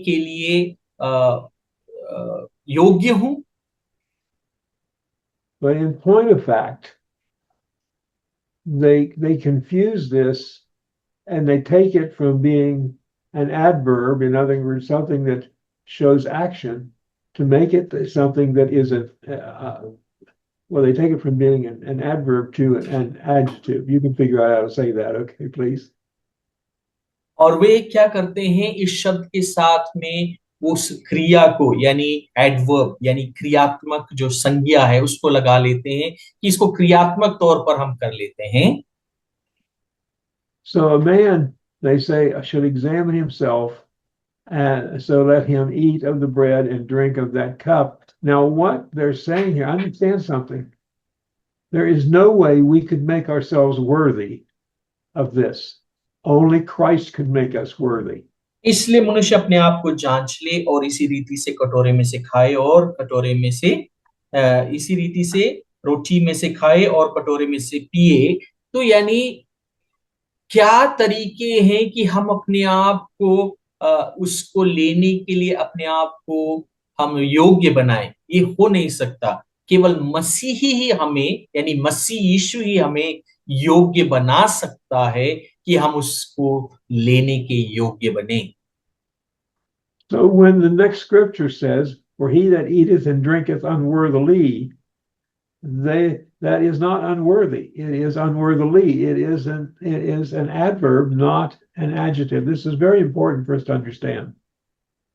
के लिए योग्य हूं। But in point of fact, they confuse this and they take it from being an adverb, in other words, something that shows action, to make it something that is well, they take it from being an adverb to an adjective. You can figure out how to say that, okay, please. और वे क्या करते हैं, इस शब्द के साथ में उस क्रिया को यानी एडवर्ब यानी क्रियात्मक जो संज्ञा है उसको लगा लेते हैं कि इसको क्रियात्मक तौर पर हम कर लेते हैं। So a man, they say, should examine himself, and so let him eat of the bread and drink of that cup. Now, what they're saying here, understand something. There is no way we could make ourselves worthy of this. Only Christ could make us worthy. इसलिए मनुष्य अपने आप को जांच ले और इसी रीति से कटोरे में से खाए और कटोरे में से इसी रीति से रोटी में से खाए और कटोरे में से पिए। तो यानी क्या तरीके हैं कि हम अपने आप को उसको लेने के लिए अपने आप को हम योग्य बनाएं? ये हो नहीं सकता। केवल मसीह ही हमें यानी मसीह यीशु ही हमें योग्य बना सकता है कि हम उसको लेने के योग्य बने। So when the next scripture says, "For he that eateth and drinketh unworthily," that is not unworthy. It is unworthily. It is an adverb, not an adjective. This is very important for us to understand.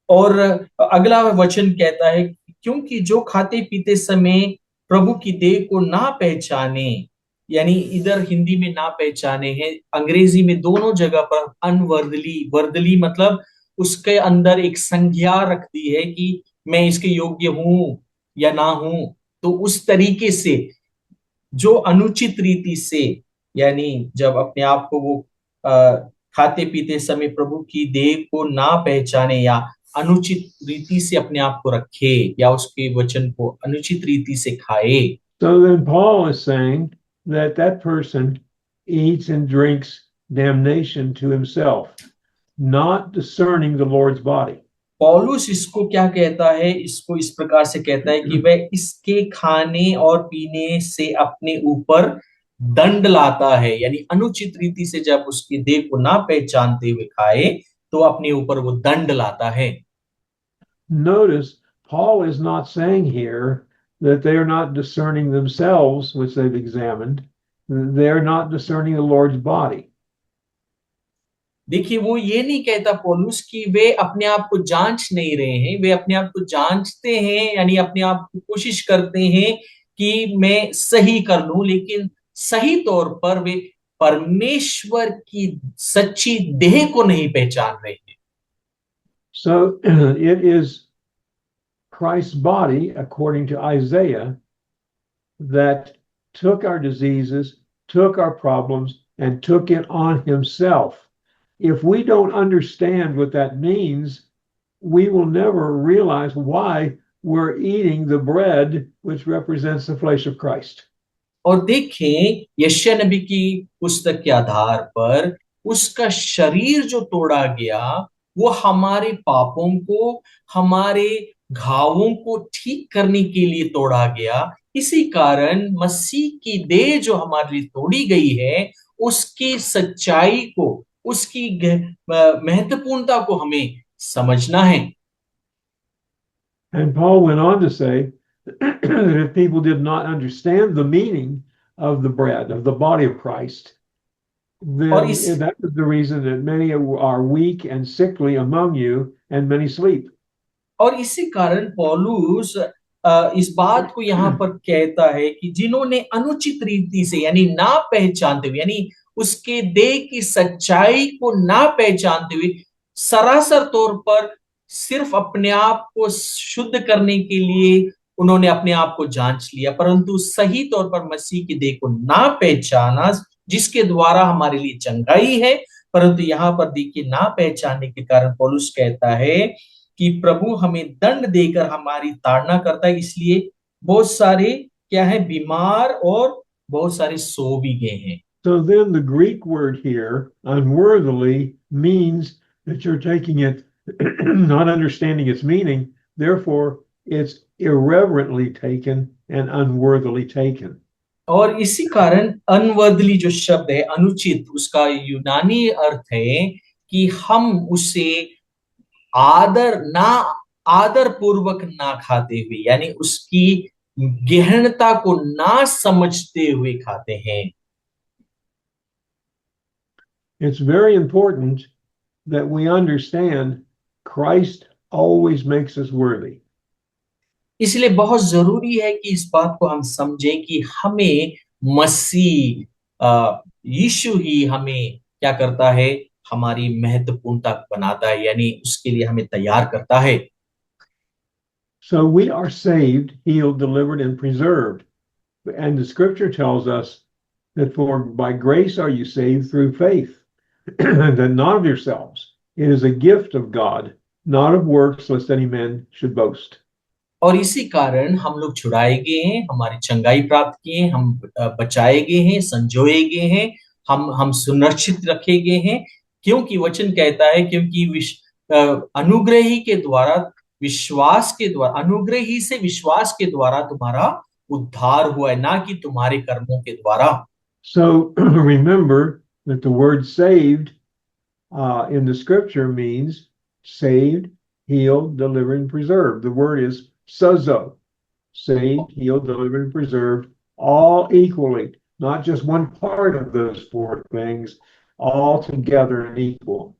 और अगला वचन कहता है क्योंकि जो खाते पीते समय प्रभु की देह को ना पहचाने, यानी इधर हिंदी में ना पहचाने है, अंग्रेजी में दोनों जगह पर अनवर्दली, वर्दली मतलब उसके अंदर एक संज्ञा रख दी है कि मैं इसके योग्य हूं या ना हूं। तो उस तरीके से जो अनुचित रीति से यानी जब अपने आप को वो खाते पीते समय प्रभु की देह को ना पहचाने या अनुचित रीति से अपने आप को रखे या उसके वचन को अनुचित रीति से खाए। So then Paul is saying that person eats and drinks damnation to himself, not discerning the Lord's body. पौलुस इसको क्या कहता है? इसको इस प्रकार से कहता है कि वह इसके खाने और पीने से अपने ऊपर दंड लाता है, यानी अनुचित रीति से जब उसकी देह को ना पहचानते हुए खाए तो अपने ऊपर वो दंड लाता है। Notice Paul is not saying here that they are not discerning themselves, which they've examined. They're not discerning the Lord's body. देखिए वो ये नहीं कहता पौलुस कि वे अपने आप को जांच नहीं रहे हैं, वे अपने आप को जांचते हैं, यानी अपने आप को कोशिश करते हैं कि मैं सही कर लूं, लेकिन सही तौर पर वे परमेश्वर की सच्ची देह को नहीं पहचान रहे हैं। So it is Christ's body, according to Isaiah, that took our diseases, took our problems, and took it on himself. If we don't understand what that means, we will never realize why we're eating the bread which represents the flesh of Christ. और देखें यशायाह नबी की पुस्तक के आधार पर उसका शरीर जो तोड़ा गया वो हमारे पापों को, हमारे घावों को ठीक करने के लिए तोड़ा गया। इसी कारण मसीह की देह जो हमारे लिए तोड़ी गई है उसकी सच्चाई को, उसकी महत्वपूर्णता को हमें समझना है। And Paul went on to say that if people did not understand the meaning of the bread, of the body of Christ, then that was the reason that many are weak and sickly among you and many sleep. और इसी कारण पौलुस इस बात को यहाँ पर कहता है कि जिन्होंने अनुचित रीति से यानी ना पहचानते हुए, यानी उसके देह की सच्चाई को ना पहचानते हुए सरासर तौर पर सिर्फ अपने आप को शुद्ध करने के लिए उन्होंने अपने आप को जांच लिया, परंतु सही तौर पर मसीह की देह को ना पहचाना जिसके द्वारा हमारे लिए चंगाई है। परंतु यहाँ पर देखिए ना पहचानने के कारण पौलुस कहता है कि प्रभु हमें दंड देकर हमारी ताड़ना करता है, इसलिए बहुत सारे क्या है बीमार और बहुत सारे सो भी गए हैं। So then the Greek word here, unworthily, means that you're taking it, not understanding its meaning, therefore it's irreverently taken and unworthily taken. और इसी कारण अनवर्दली जो शब्द है अनुचित, उसका यूनानी अर्थ है कि हम उसे आदर पूर्वक ना खाते हुए, यानी उसकी गहनता को ना समझते हुए खाते हैं। It's very important that we understand Christ always makes us worthy. इसलिए बहुत जरूरी है कि इस बात को हम समझें कि हमें मसीह यीशु ही हमें क्या करता है, हमारी महत्वपूर्णता बनाता है, यानी उसके लिए हमें तैयार करता है। So we are saved, healed, delivered, and preserved. And the scripture tells us that for by grace are you saved through faith, that not of yourselves. It is a gift of God, not of works, lest any man should boast. और इसी कारण हम लोग छुड़ाए गए हैं, हमारी चंगाई प्राप्त किए हैं, हम बचाए गए हैं, संजोए गए हैं, हम सुरक्षित रखे गए हैं, क्योंकि वचन कहता है क्योंकि अनुग्रह ही के द्वारा विश्वास के द्वारा, अनुग्रह ही से विश्वास के द्वारा तुम्हारा उद्धार हुआ है, ना कि तुम्हारे कर्मों के द्वारा। So remember that the word saved in the scripture means saved, healed, delivered, and preserved. The word is sozo, saved, healed, delivered, and preserved, all equally, not just one part of those four things, all together and equal.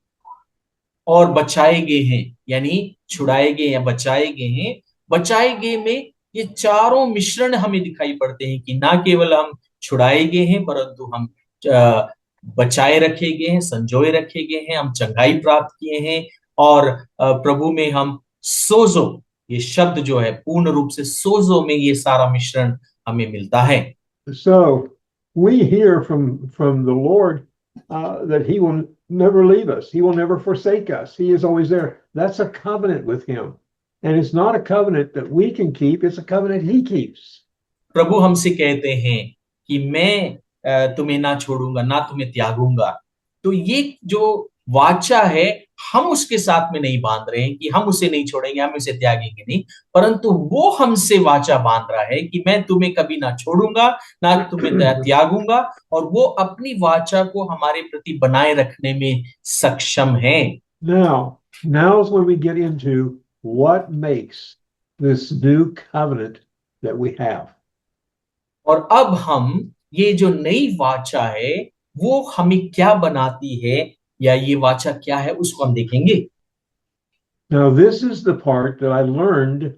और बचाए गए हैं, यानी छुड़ाए गए या बचाए गए हैं। बचाए गए में ये चारों मिश्रण हमें दिखाई पड़ते हैं कि ना केवल हम छुड़ाए गए हैं, परंतु हम बचाए रखे गए हैं, संजोए रखे गए हैं, हम चंगाई प्राप्त किए हैं, और प्रभु में हम सोजो, ये शब्द जो है पूर्ण रूप से सोजो में ये सारा मिश्रण हमें मिलता है। So we hear from the Lord that he will never leave us. He will never forsake us. He is always there. That's a covenant with him. And it's not a covenant that we can keep. It's a covenant he keeps. प्रभु हमसे कहते हैं कि मैं तुम्हें ना छोड़ूंगा, ना तुम्हें त्यागूंगा। तो ये जो वाचा है, हम उसके साथ में नहीं बांध रहे हैं कि हम उसे नहीं छोड़ेंगे, हम उसे त्यागेंगे नहीं, परंतु वो हमसे वाचा बांध रहा है कि मैं तुम्हें कभी ना छोड़ूंगा, ना तुम्हें त्यागूंगा, और वो अपनी वाचा को हमारे प्रति बनाए रखने में सक्षम है। Now is when we get into what makes this new covenant that we have. और अब हम ये जो नई वाचा है वो हमें क्या बनाती है, या ये वाचा क्या है, उसको हम देखेंगे। Now this is the part that I learned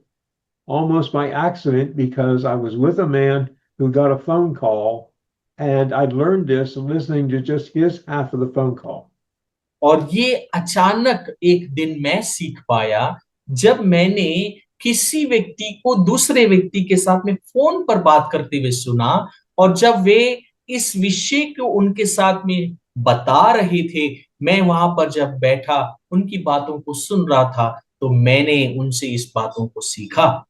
almost by accident because I was with a man who got a phone call, and I learned this listening to just his half of the phone call. और ये अचानक एक दिन मैं सीख पाया जब मैंने किसी व्यक्ति को दूसरे व्यक्ति के साथ में फोन पर बात करते हुए सुना, और जब वे इस विषय को उनके साथ में बता रहे थे, मैं वहां पर जब बैठा उनकी बातों को सुन रहा था, तो मैंने उनसे इस बातों को सीखा।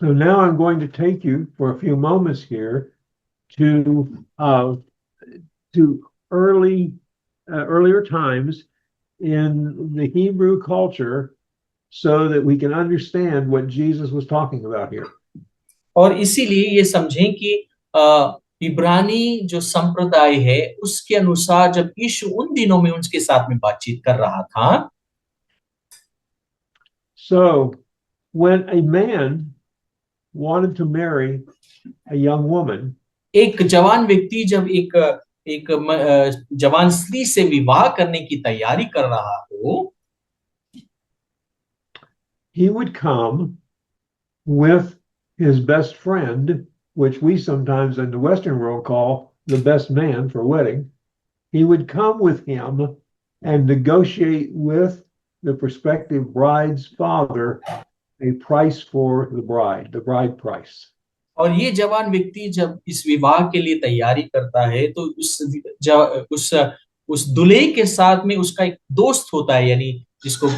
So now I'm going to take you for a few moments here to earlier times in the Hebrew culture, so that we can understand what Jesus was talking about here. और इसीलिए ये समझें कि इब्रानी जो संप्रदाय है उसके अनुसार जब यीशु उन दिनों में उनके साथ में बातचीत कर रहा था। So when a man wanted to marry a young woman, एक जवान व्यक्ति जब एक जवान स्त्री से विवाह करने की तैयारी कर रहा हो, he would come with his best friend, which we sometimes in the Western world call the best man for a wedding. He would come with him and negotiate with the prospective bride's father a price for the bride price. और ये जवान व्यक्ति जब इस विवाह के लिए तैयारी करता है तो उस दूल्हे के साथ में उसका एक दोस्त होता है, यानी जिसको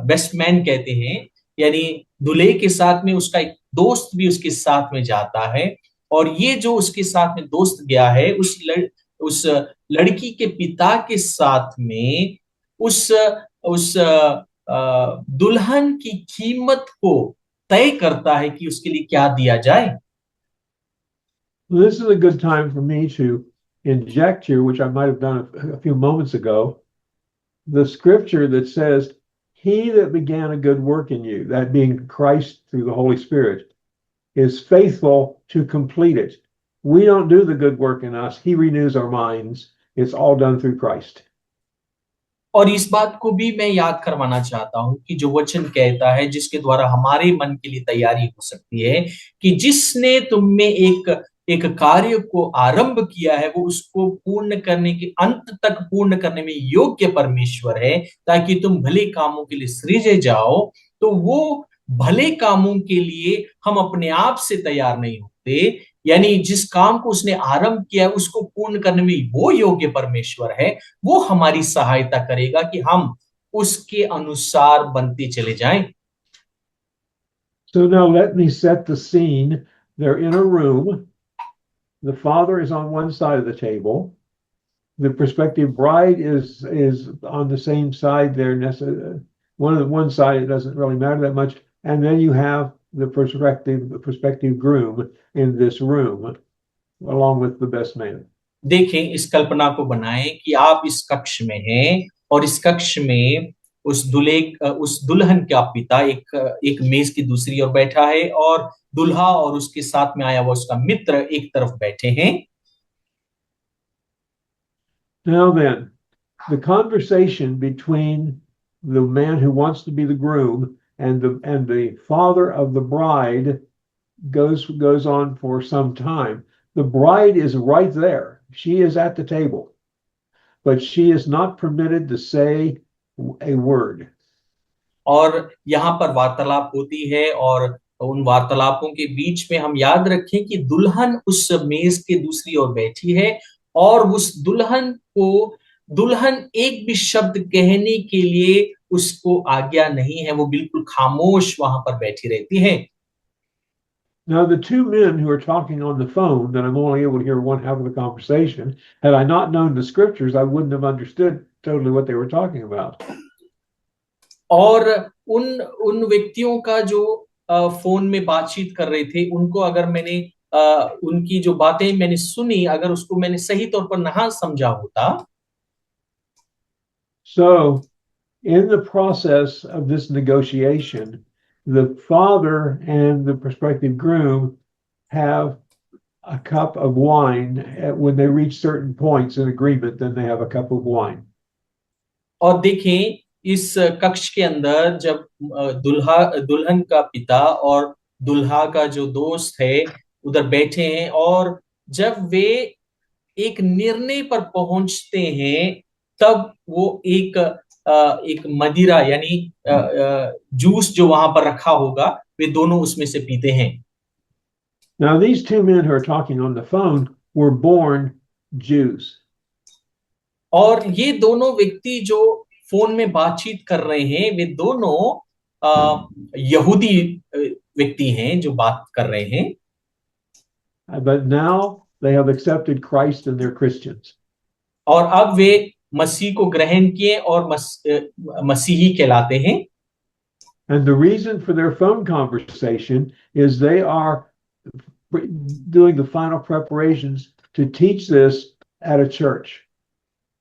बेस्ट मैन कहते हैं, यानी दूल्हे के साथ में उसका एक दोस्त भी उसके साथ में जाता है। और ये जो उसके साथ में दोस्त गया है उस लड़की के पिता के साथ में उस दुल्हन की कीमत को तय करता है कि उसके लिए क्या दिया जाए। This is a good time for me to inject here, which I might have done a few moments ago, the scripture that says, he that began a good work in you, that being Christ through the Holy Spirit, is faithful to complete it. We don't do the good work in us. He renews our minds. It's all done through Christ. और इस बात को भी मैं याद करवाना चाहता हूं कि जो वचन कहता है जिसके द्वारा हमारे मन के लिए तैयारी हो सकती है, कि जिसने तुम में एक कार्य को आरंभ किया है वो उसको पूर्ण करने के अंत तक पूर्ण करने में योग्य परमेश्वर है, ताकि तुम भले कामों के लिए सृजे जाओ। तो वो भले कामों के लिए हम अपने आप से तैयार नहीं होते, यानी जिस काम को उसने आरंभ किया है उसको पूर्ण करने में वो योग्य परमेश्वर है, वो हमारी सहायता करेगा कि हम उसके अनुसार बनते चले जाएं। So now let me set the scene. They're in a room. The father is on one side of the table. The prospective bride is on the same side there. One side, it doesn't really matter that much. And then you have the prospective groom in this room, along with the best man. देखें, इस कल्पना को बनाएं कि आप इस कक्ष में हैं और इस कक्ष में उस दुल्हन का पिता एक मेज की दूसरी ओर बैठा है और दुल्हा और उसके साथ में आया हुआ उसका मित्र एक तरफ बैठे हैं। Now then, the conversation between the man who wants to be the groom and the father of the bride goes on for some time. The bride is right there. She is at the table, but she is not permitted to say a word. और यहाँ पर वार्तालाप होती है और उन वार्तालापों के बीच में हम याद रखें कि दुल्हन उस मेज के दूसरी ओर बैठी है और उस दुल्हन एक भी शब्द कहने के लिए उसको आज्ञा नहीं है, वो बिल्कुल खामोश वहां पर बैठी रहती है। Now, the two men who are talking on the phone, that I'm only able to hear one half of the conversation, had I not known the scriptures, I wouldn't have understood totally what they were talking about. और उन व्यक्तियों का जो phone में बातचीत कर रहे थे, उनको अगर मैंने उनकी जो बातें मैंने सुनी, अगर उसको मैंने सही तौर पर ना समझा होता। So, in the process of this negotiation, the father and the prospective groom have a cup of wine. When they reach certain points in agreement, then they have a cup of wine. और देखें, इस कक्ष के अंदर जब दुल्हन का पिता और दुल्हा का जो दोस्त है उधर बैठे हैं और जब वे एक निर्णय पर पहुंचते हैं तब वो एक मदिरा यानी जूस जो वहां पर रखा होगा वे दोनों उसमें से पीते हैं। Now these two men who are talking on the phone were born Jews. और ये दोनों व्यक्ति जो फोन में बातचीत कर रहे हैं वे दोनों यहूदी व्यक्ति हैं जो बात कर रहे हैं। But now they have accepted Christ and they're Christians. और अब वे मसीह को ग्रहण किए और मसीही कहलाते हैं। And the reason for their phone conversation is they are doing the final preparations to teach this at a church.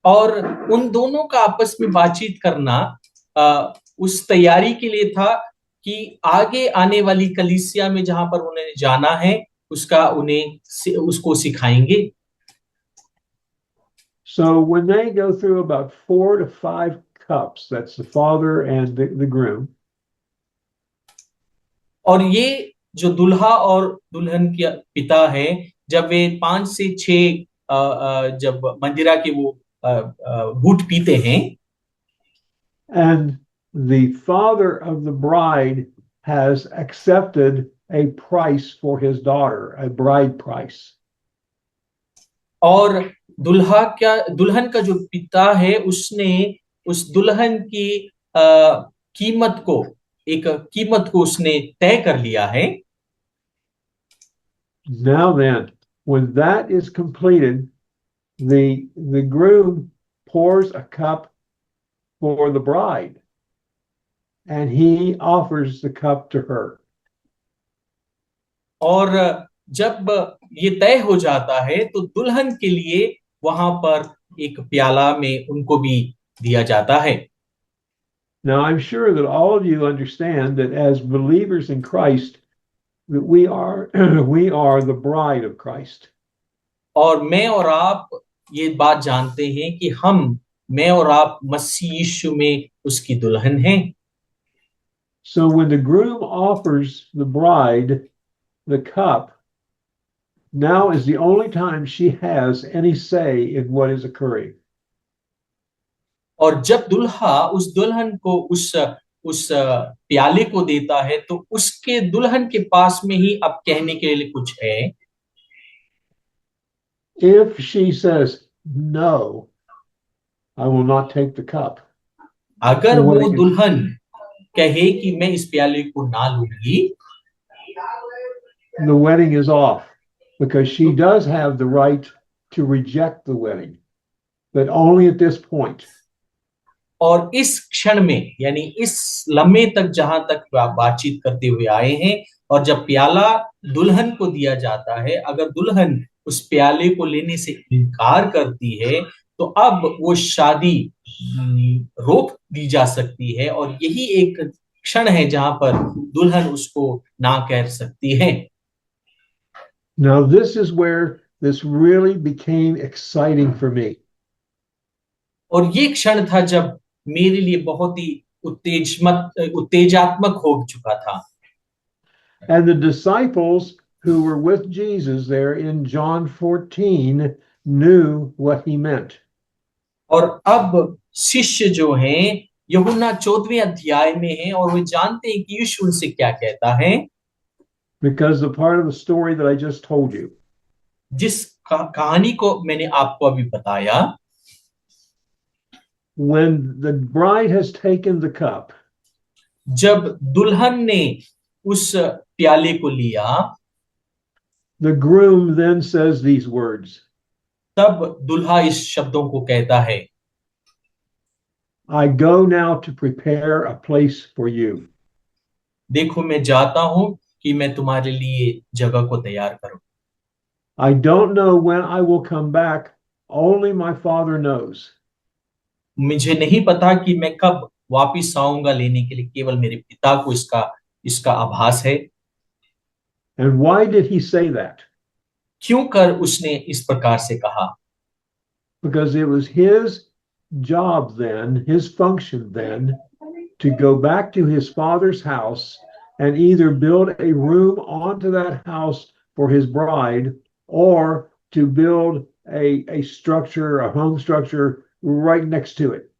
और उन दोनों का आपस में बातचीत करना उस तैयारी के लिए था कि आगे आने वाली कलीसिया में जहां पर उन्हें जाना है उसको सिखाएंगे। So when they go through about 4 to 5 cups, that's the father and the groom. और ये जो दुल्हा और दुल्हन के पिता है, जब वे 5 से 6 जब मंदिरा के वो घूंट पीते हैं, and the father of the bride has accepted a price for his daughter, a bride price. और दुल्हन का जो पिता है उसने उस दुल्हन की कीमत को उसने तय कर लिया है। Now then, when that is completed, the groom pours a cup for the bride and he offers the cup to her. और जब ये तय हो जाता है तो दुल्हन के लिए वहां पर एक प्याला में उनको भी दिया जाता है। Now I'm sure that all of you understand that as believers in Christ that we are the bride of Christ. और मैं और आप ये बात जानते हैं कि मैं और आप मसीह यीशु में उसकी दुल्हन हैं। So when the groom offers the bride the cup, now is the only time she has any say in what is occurring. और जब दुल्हा उस दुल्हन को उस प्याले को देता है तो उसके दुल्हन के पास में ही अब कहने के लिए कुछ है। If she says, no, I will not take the cup, अगर the वो wedding is, दुल्हन कहे कि मैं इस प्याले को ना लूंगी, the wedding is off, because she does have the right to reject the wedding, but only at this point. और इस क्षण में यानी इस लम्हे तक जहां तक बातचीत करते हुए आए हैं, और जब प्याला दुल्हन को दिया जाता है, अगर दुल्हन उस प्याले को लेने से इनकार करती है तो अब वो शादी रोक दी जा सकती है, और यही एक क्षण है जहां पर दुल्हन उसको ना कह सकती है। Now, this is where this really became exciting for me. और ये क्षण था जब मेरे लिए बहुत ही उत्तेजात्मक हो चुका था। And the disciples who were with Jesus there in John 14 knew what he meant. और अब शिष्य जो हैं यूहन्ना 14वें अध्याय में हैं, और वे जानते हैं कि यीशु उनसे क्या कहता है, Because the part of the story that I just told you. जिस कहानी को मैंने आपको अभी बताया। When the bride has taken the cup, जब दुल्हन ने उस प्याले को लिया, the groom then says these words, तब दुल्हा इस शब्दों को कहता है, I go now to prepare a place for you. देखो मैं जाता हूं कि मैं तुम्हारे लिए जगह को तैयार करूं। I don't know when I will come back, only my Father knows. मुझे नहीं पता कि मैं कब वापिस आऊंगा लेने के लिए, केवल मेरे पिता को इसका आभास है। And why did he say that? क्यों कर उसने इस प्रकार से कहा? Because it was his job then, his function then, to go back to his father's house and either build a room onto that house for his bride, or to build a structure, a home structure right next to it.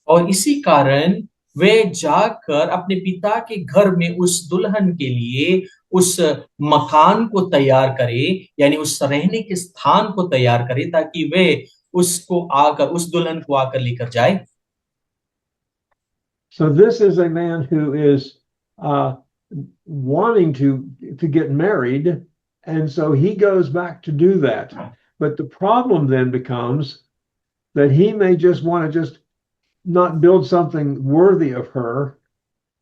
और इसी कारण वे जाकर अपने पिता के घर में उस दुल्हन के लिए उस मकान को तैयार करे, यानी उस रहने के स्थान को तैयार करे, ताकि वे उस दुल्हन को आकर लेकर जाए। So this is a man who is wanting to get married, and so he goes back to do that. But the problem then becomes that he may just want to just not build something worthy of her,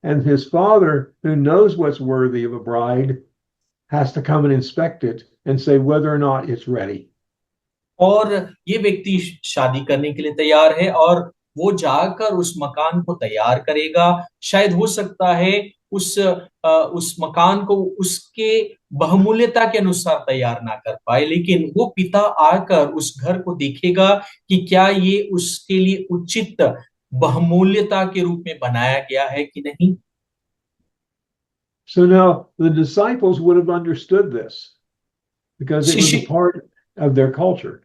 and his father, who knows what's worthy of a bride, has to come and inspect it and say whether or not it's ready. और ये व्यक्ति शादी करने के लिए तैयार है, और वो जाकर उस मकान को तैयार करेगा। शायद हो सकता है उस मकान को उसके बहुमूल्यता के अनुसार तैयार ना कर पाए, लेकिन वो पिता आकर उस घर को देखेगा कि क्या ये उसके लिए उचित बहुमूल्यता के रूप में बनाया गया है कि नहीं। So now the disciples would have understood this because it was a part of their culture.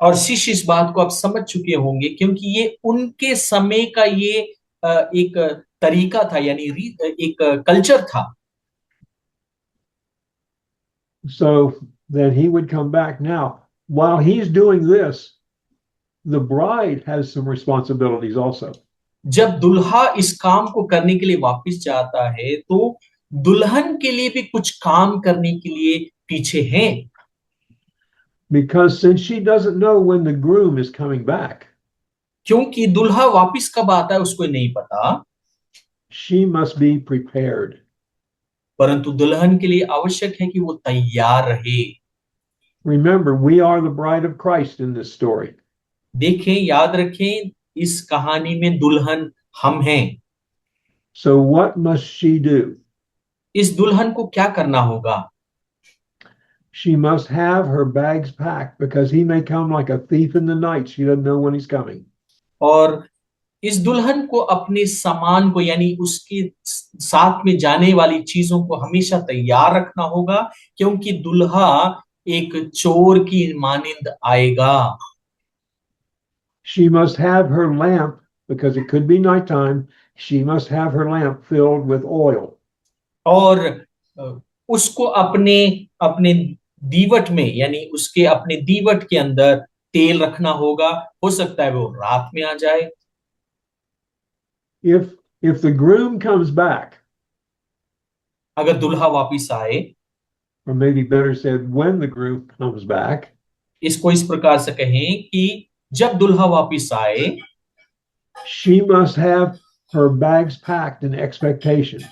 और शिष्य इस बात को आप समझ चुके होंगे, क्योंकि ये उनके समय का ये एक तरीका था, यानी एक कल्चर था। So then he would come back. Now, while he's doing this, the bride has some responsibilities also. जब दुल्हा इस काम को करने के लिए वापस जाता है, तो दुल्हन के लिए भी कुछ काम करने के लिए पीछे हैं। Because since she doesn't know when the groom is coming back, क्योंकि दुल्हा वापस कब आता है उसको नहीं पता, she must be prepared. परंतु दुल्हन के लिए आवश्यक है कि वो तैयार रहे। Remember, we are the bride of Christ in this story. देखें, याद रखें, इस कहानी में दुल्हन हम हैं। So what must she do? इस दुल्हन को क्या करना होगा? She must have her bags packed, because he may come like a thief in the night. She doesn't know when he's coming. और इस दुल्हन को अपने सामान को, यानी उसके साथ में जाने वाली चीजों को हमेशा तैयार रखना होगा, क्योंकि दुल्हा एक चोर की मानिंद आएगा। She must have her lamp, because it could be nighttime. She must have her lamp filled with oil. और उसको अपने दीवट में यानी उसके अपने दीवट के अंदर तेल रखना होगा। हो सकता है वो रात में आ जाए। If the groom comes back, अगर दुल्हा वापिस आए, or maybe better said, when the groom comes back, इसको इस प्रकार से कहें कि जब दुल्हा वापिस आए, she must have her bags packed in expectation.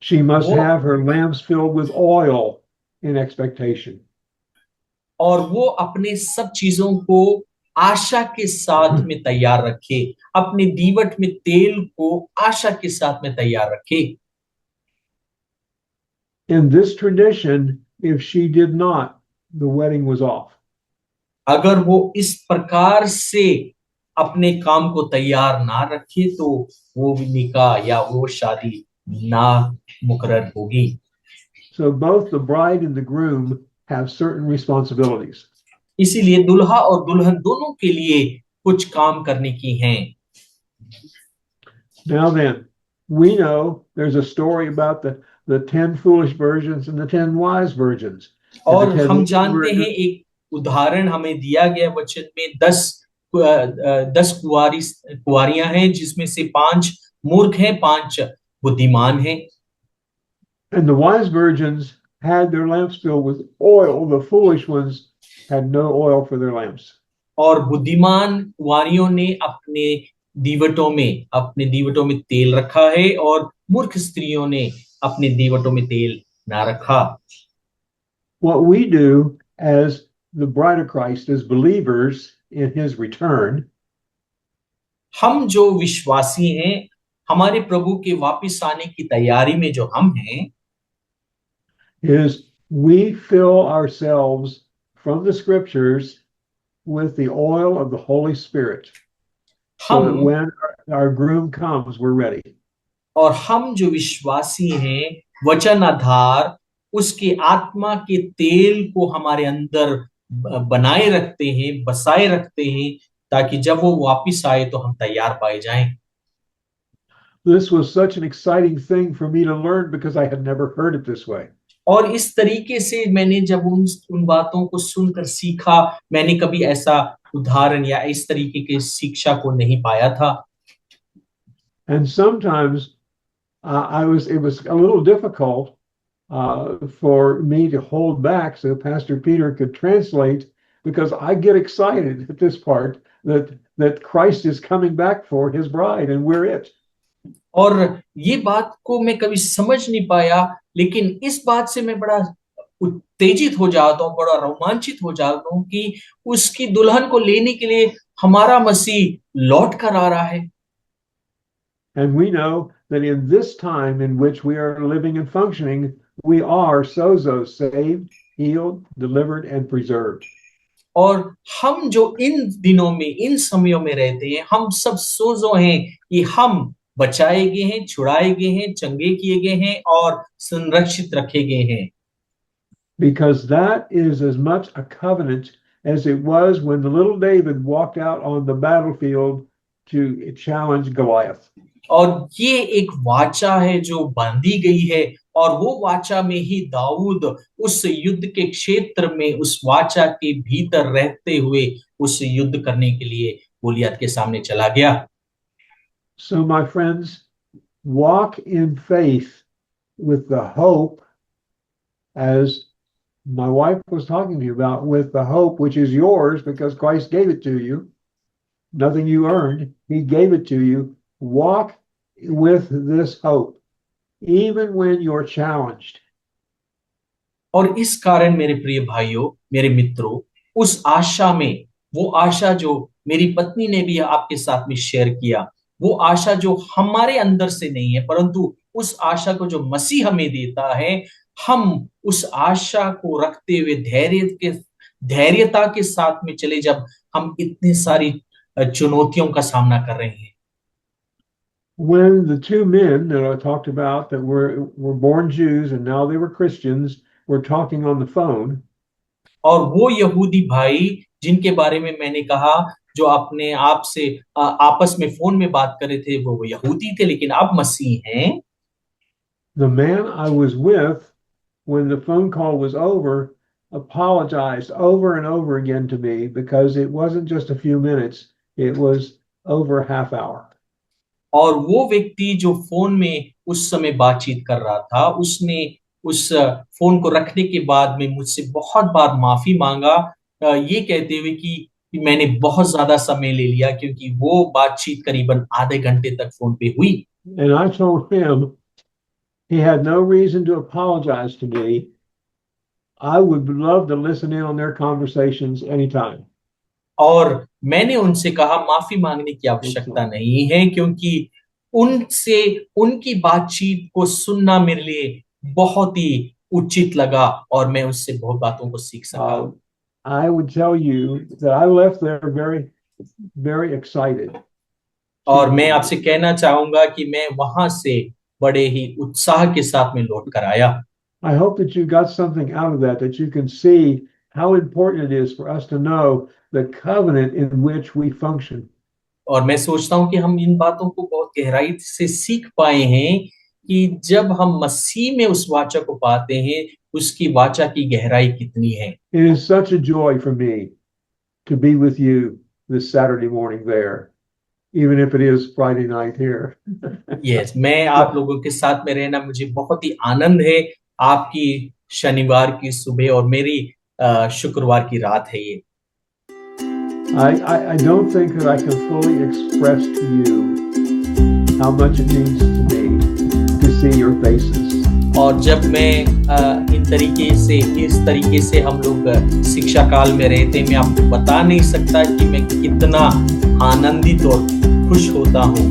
She must वो have her lamps filled with oil in expectation. और वो अपने सब चीजों को आशा के साथ में तैयार रखे, अपने दीवट में तेल को आशा के साथ में तैयार रखे। In this tradition, if she did not, the wedding was off. अगर वो इस प्रकार से अपने काम को तैयार ना रखे तो वो निकाह या वो शादी ना मुकर्रर होगी। So both the bride and the groom have certain responsibilities. इसीलिए दुल्हा और दुल्हन दोनों के लिए कुछ काम करने की हैं। Now then, we know there's a story about the 10 foolish virgins and the 10 wise virgins. And और the 10 हम wise जानते हैं, virgins, एक उदाहरण हमें दिया गया वचन में 10 कुंवारियां हैं, जिसमें से 5 मूर्ख हैं, 5 बुद्धिमान हैं। and the wise virgins had their lamps filled with oil. The foolish ones had no oil for their lamps. और बुद्धिमान कुंवारियों ने अपने दीवटों में तेल रखा है, और मूर्ख स्त्रियों ने अपने दीवटों में तेल ना रखा। What we do as the bride of Christ, as believers in his return, हम जो विश्वासी हैं, हमारे प्रभु के वापस आने की तैयारी में जो हम हैं, is we fill ourselves from the scriptures with the oil of the Holy Spirit, so that हम when our groom comes, we're ready. और हम जो विश्वासी हैं, वचन आधार उसके आत्मा के तेल को हमारे अंदर बनाए रखते हैं, बसाए रखते हैं, ताकि जब वो वापस आए तो हम तैयार पाए जाएं। This was such an exciting thing for me to learn because I had never heard it this way. और इस तरीके से मैंने जब उन बातों को सुनकर सीखा, मैंने कभी ऐसा उदाहरण या इस तरीके की शिक्षा को नहीं पाया था। And sometimes it was a little difficult for me to hold back so Pastor Peter could translate, because I get excited at this part that Christ is coming back for his bride and we're it. और ये बात को मैं कभी समझ नहीं पाया, लेकिन इस बात से मैं बड़ा उत्तेजित हो जाता हूँ, बड़ा रोमांचित हो जाता हूँ कि उसकी दुल्हन को लेने के लिए हमारा मसीह लौट कर आ रहा है। And we know that in this time in which we are living and functioning, we are sozo, saved, healed, delivered, and preserved. और हम जो इन दिनों में, इन समयों में रहते हैं, हम सब सोजो हैं कि हम बचाए गए हैं, छुड़ाए गए हैं, चंगे किए गए हैं और संरक्षित रखे गए हैं। Because that is as much a covenant as it was when the little David walked out on the battlefield to challenge Goliath. और ये एक वाचा है जो बांधी गई है, और वो वाचा में ही दाऊद उस युद्ध के क्षेत्र में, उस वाचा के भीतर रहते हुए उस युद्ध करने के लिए गोलियत के सामने चला गया। So my friends, walk in faith with the hope, as my wife was talking to you about, with the hope which is yours because Christ gave it to you. Nothing you earned, he gave it to you. Walk with this hope, even when you're challenged. और इस कारण मेरे प्रिय भाइयों, मेरे मित्रों, उस आशा में, वो आशा जो मेरी पत्नी ने भी आपके साथ में शेयर किया, वो आशा जो हमारे अंदर से नहीं है, परंतु उस आशा को जो मसीह हमें देता है, हम उस आशा को रखते हुए धैर्यता के साथ में चले, जब हम इतनी सारी चुनौतियों का सामना कर रहे हैं। When the two men that I talked about that were born Jews and now they were Christians were talking on the phone, और वो यहूदी भाई जिनके बारे में मैंने कहा, जो अपने आप से आपस में फोन में बात कर रहे थे, वो यहूदी थे लेकिन अब मसीह हैं। the man I was with, when the phone call was over, apologized over and over again to me because it wasn't just a few minutes, it was over a half hour. और वो व्यक्ति जो phone में उस समय बातचीत कर रहा था, उसने उस फोन को रखने के बाद में मुझसे बहुत बार माफी मांगा, ये कहते हुए कि मैंने बहुत ज्यादा समय ले लिया, क्योंकि वो बातचीत करीबन आधे घंटे तक फोन पे हुई। And I told him he had no reason to apologize to me. I would love to listen in on their conversations anytime. और मैंने उनसे कहा माफी मांगने की आवश्यकता नहीं है, क्योंकि उनसे उनकी बातचीत को सुनना मेरे लिए बहुत ही उचित लगा और मैं उससे बहुत बातों को सीख सका। I would tell you that I left there very, very excited. और मैं आपसे कहना चाहूंगा कि मैं वहां से बड़े ही उत्साह के साथ में लौट कर आया। I hope that you got something out of that you can see how important it is for us to know the covenant in which we function. और मैं सोचता हूं कि हम इन बातों को बहुत गहराई से सीख पाए हैं कि जब हम मसीह में उस वाचा को पाते हैं, उसकी वाचा की गहराई कितनी है। It is such a joy for me to be with you this Saturday morning there, even if it is Friday night here. Yes, मैं आप लोगों के साथ में रहना मुझे बहुत ही आनंद है। आपकी शनिवार की सुबह और मेरी शुक्रवार की रात है ये। I don't think that I can fully express to you how much it means to me to see your faces. और जब मैं इस तरीके से हम लोग शिक्षा काल में रहते, मैं आपको बता नहीं सकता कि मैं कितना आनंदित और खुश होता हूँ